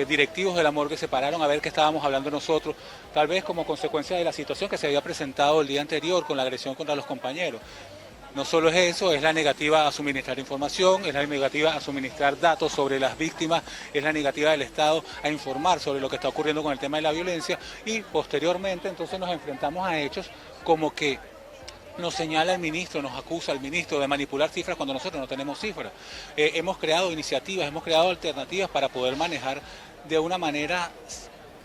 directivos de la morgue se pararon a ver qué estábamos hablando nosotros, tal vez como consecuencia de la situación que se había presentado el día anterior con la agresión contra los compañeros. No solo es eso, es la negativa a suministrar información, es la negativa a suministrar datos sobre las víctimas, es la negativa del Estado a informar sobre lo que está ocurriendo con el tema de la violencia y posteriormente entonces nos enfrentamos a hechos como que nos señala el ministro, nos acusa el ministro de manipular cifras cuando nosotros no tenemos cifras. Hemos creado iniciativas, hemos creado alternativas para poder manejar de una manera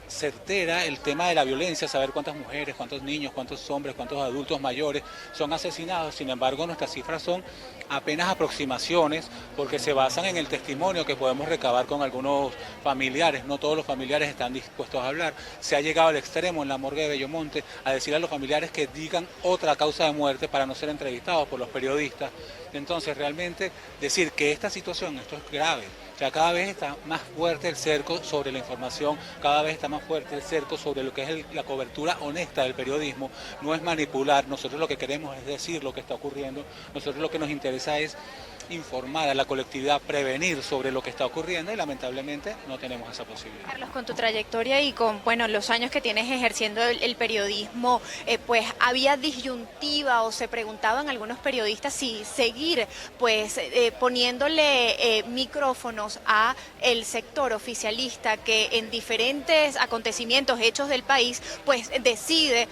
certera el tema de la violencia, saber cuántas mujeres, cuántos niños, cuántos hombres, cuántos adultos mayores son asesinados. Sin embargo, nuestras cifras son apenas aproximaciones porque se basan en el testimonio que podemos recabar con algunos familiares. No todos los familiares están dispuestos a hablar. Se ha llegado al extremo en la morgue de Bellomonte a decir a los familiares que digan otra causa de muerte para no ser entrevistados por los periodistas. Entonces, realmente decir que esta situación, esto es grave. O sea, cada vez está más fuerte el cerco sobre la información, cada vez está más fuerte el cerco sobre lo que es la cobertura honesta del periodismo. No es manipular, nosotros lo que queremos es decir lo que está ocurriendo, nosotros lo que nos interesa es informar a la colectividad, prevenir sobre lo que está ocurriendo y lamentablemente no tenemos esa posibilidad. Carlos, con tu trayectoria y con los años que tienes ejerciendo el periodismo, pues había disyuntiva o se preguntaban algunos periodistas si seguir pues poniéndole micrófonos a el sector oficialista que en diferentes acontecimientos, hechos del país, pues decide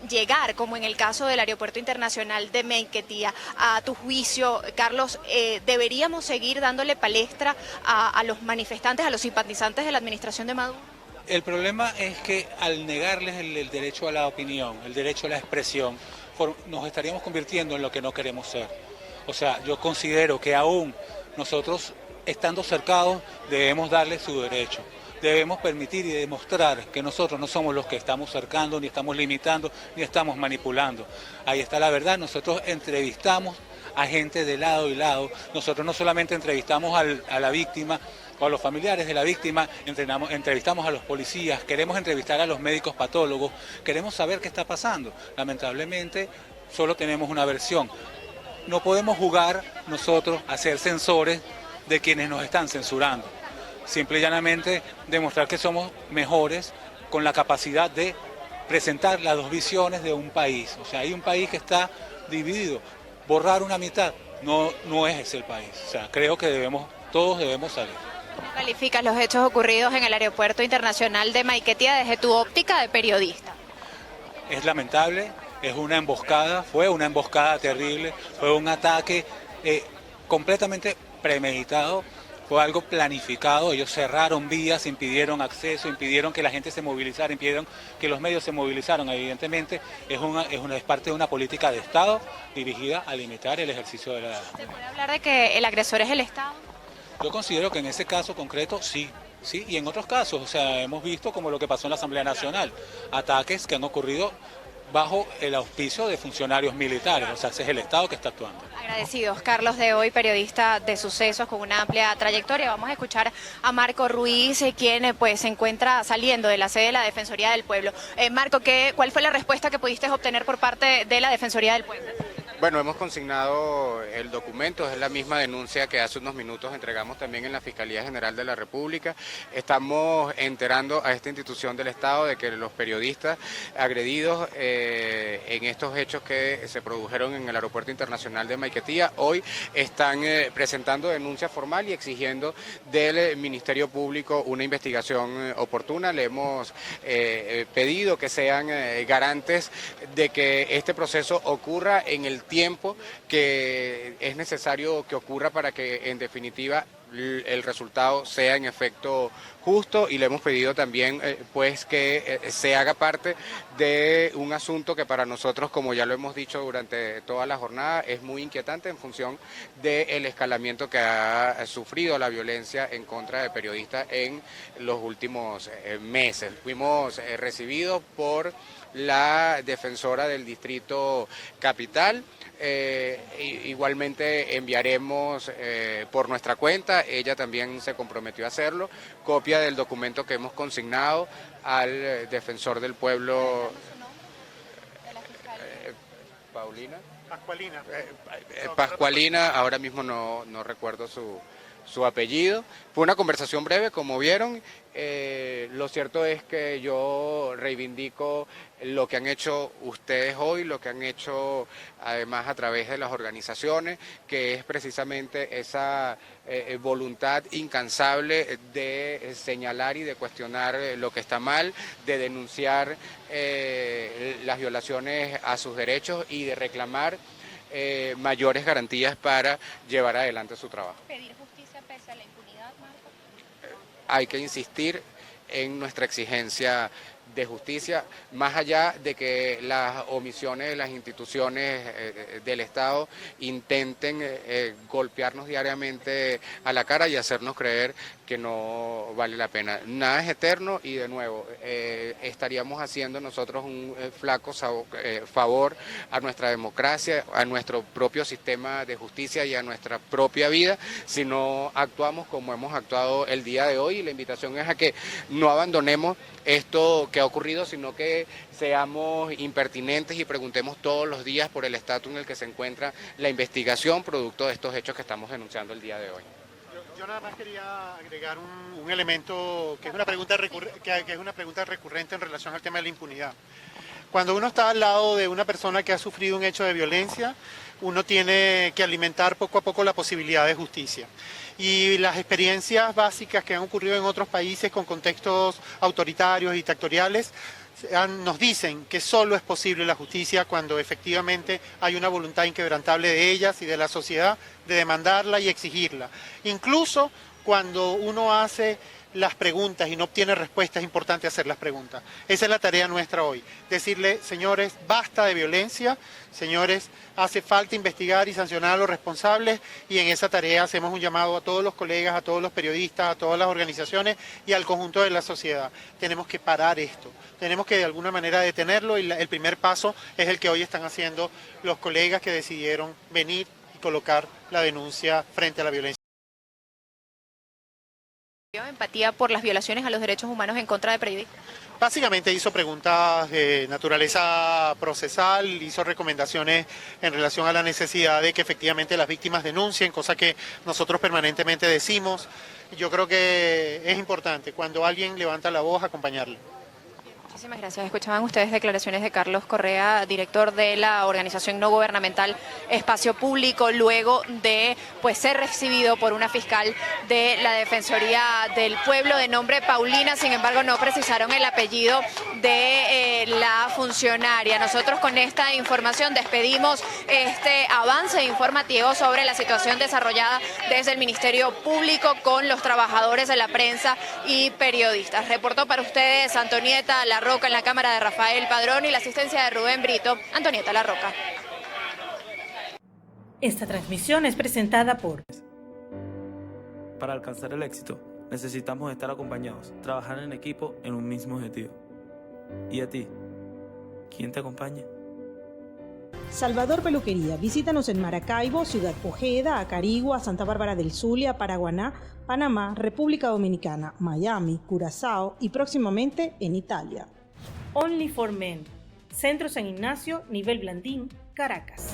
llegar, como en el caso del Aeropuerto Internacional de Maiquetía. A tu juicio, Carlos, ¿deberíamos seguir dándole palestra a los manifestantes, a los simpatizantes de la administración de Maduro? El problema es que al negarles el derecho a la opinión, el derecho a la expresión, nos estaríamos convirtiendo en lo que no queremos ser. O sea, yo considero que aún nosotros, estando cercados, debemos darles su derecho. Debemos permitir y demostrar que nosotros no somos los que estamos cercando, ni estamos limitando, ni estamos manipulando. Ahí está la verdad, nosotros entrevistamos a gente de lado y lado. Nosotros no solamente entrevistamos a la víctima o a los familiares de la víctima, entrevistamos a los policías, queremos entrevistar a los médicos patólogos, queremos saber qué está pasando. Lamentablemente solo tenemos una versión. No podemos jugar nosotros a ser censores de quienes nos están censurando. Simple y llanamente demostrar que somos mejores con la capacidad de presentar las dos visiones de un país. O sea, hay un país que está dividido. Borrar una mitad no es ese el país. O sea, creo que todos debemos salir. ¿Cómo calificas los hechos ocurridos en el Aeropuerto Internacional de Maiquetía desde tu óptica de periodista? Es lamentable, es una emboscada, fue una emboscada terrible, fue un ataque completamente premeditado. Fue algo planificado, ellos cerraron vías, impidieron acceso, impidieron que la gente se movilizara, impidieron que los medios se movilizaran. Evidentemente es parte de una política de Estado dirigida a limitar el ejercicio de la... ¿Se puede hablar de que el agresor es el Estado? Yo considero que en ese caso concreto sí, y en otros casos, o sea, hemos visto como lo que pasó en la Asamblea Nacional, ataques que han ocurrido bajo el auspicio de funcionarios militares, o sea, ese es el Estado que está actuando. Agradecidos. Carlos de Hoy, periodista de sucesos con una amplia trayectoria. Vamos a escuchar a Marco Ruiz, quien pues se encuentra saliendo de la sede de la Defensoría del Pueblo. Marco, ¿cuál fue la respuesta que pudiste obtener por parte de la Defensoría del Pueblo? Bueno, hemos consignado el documento, es la misma denuncia que hace unos minutos entregamos también en la Fiscalía General de la República. Estamos enterando a esta institución del Estado de que los periodistas agredidos en estos hechos que se produjeron en el Aeropuerto Internacional de Maiquetía hoy están presentando denuncia formal y exigiendo del Ministerio Público una investigación oportuna. Le hemos pedido que sean garantes de que este proceso ocurra en el tiempo que es necesario que ocurra para que en definitiva el resultado sea en efecto justo, y le hemos pedido también pues que se haga parte de un asunto que para nosotros, como ya lo hemos dicho durante toda la jornada, es muy inquietante en función del escalamiento que ha sufrido la violencia en contra de periodistas en los últimos meses. Fuimos recibidos por la defensora del Distrito Capital. Igualmente enviaremos por nuestra cuenta, ella también se comprometió a hacerlo, copia del documento que hemos consignado al defensor del pueblo, Pascualina, ahora mismo no recuerdo su apellido. Fue una conversación breve, como vieron. Lo cierto es que yo reivindico lo que han hecho ustedes hoy, lo que han hecho además a través de las organizaciones, que es precisamente esa voluntad incansable de señalar y de cuestionar lo que está mal, de denunciar las violaciones a sus derechos y de reclamar mayores garantías para llevar adelante su trabajo. ¿Pedir justicia pese a la impunidad, Marco? Hay que insistir en nuestra exigencia de justicia, más allá de que las omisiones de las instituciones del Estado intenten golpearnos diariamente a la cara y hacernos creer que no vale la pena. Nada es eterno y de nuevo estaríamos haciendo nosotros un flaco favor a nuestra democracia, a nuestro propio sistema de justicia y a nuestra propia vida si no actuamos como hemos actuado el día de hoy. Y la invitación es a que no abandonemos esto que ha ocurrido, sino que seamos impertinentes y preguntemos todos los días por el estatus en el que se encuentra la investigación producto de estos hechos que estamos denunciando el día de hoy. Yo nada más quería agregar un elemento que es una pregunta recurrente en relación al tema de la impunidad. Cuando uno está al lado de una persona que ha sufrido un hecho de violencia, uno tiene que alimentar poco a poco la posibilidad de justicia. Y las experiencias básicas que han ocurrido en otros países con contextos autoritarios y dictatoriales nos dicen que solo es posible la justicia cuando efectivamente hay una voluntad inquebrantable de ellas y de la sociedad de demandarla y exigirla. Incluso cuando uno hace las preguntas y no obtiene respuestas, es importante hacer las preguntas. Esa es la tarea nuestra hoy, decirle, señores, basta de violencia, señores, hace falta investigar y sancionar a los responsables, y en esa tarea hacemos un llamado a todos los colegas, a todos los periodistas, a todas las organizaciones y al conjunto de la sociedad. Tenemos que parar esto, tenemos que de alguna manera detenerlo, y el primer paso es el que hoy están haciendo los colegas que decidieron venir y colocar la denuncia frente a la violencia. Empatía por las violaciones a los derechos humanos en contra de periodistas. Básicamente hizo preguntas de naturaleza procesal, hizo recomendaciones en relación a la necesidad de que efectivamente las víctimas denuncien, cosa que nosotros permanentemente decimos. Yo creo que es importante cuando alguien levanta la voz acompañarlo. Muchísimas gracias. Escuchaban ustedes declaraciones de Carlos Correa, director de la organización no gubernamental Espacio Público, luego de ser recibido por una fiscal de la Defensoría del Pueblo de nombre Paulina. Sin embargo, no precisaron el apellido de la funcionaria. Nosotros con esta información despedimos este avance informativo sobre la situación desarrollada desde el Ministerio Público con los trabajadores de la prensa y periodistas. Reportó para ustedes Antonieta Larroca en la cámara de Rafael Padrón y la asistencia de Rubén Brito. Antonieta Larroca. Esta transmisión es presentada por... Para alcanzar el éxito, necesitamos estar acompañados, trabajar en equipo en un mismo objetivo. ¿Y a ti? ¿Quién te acompaña? Salvador Peluquería. Visítanos en Maracaibo, Ciudad Ojeda, Acarigua, Santa Bárbara del Zulia, Paraguaná, Panamá, República Dominicana, Miami, Curazao y próximamente en Italia. Only for Men. Centro San Ignacio, Nivel Blandín, Caracas.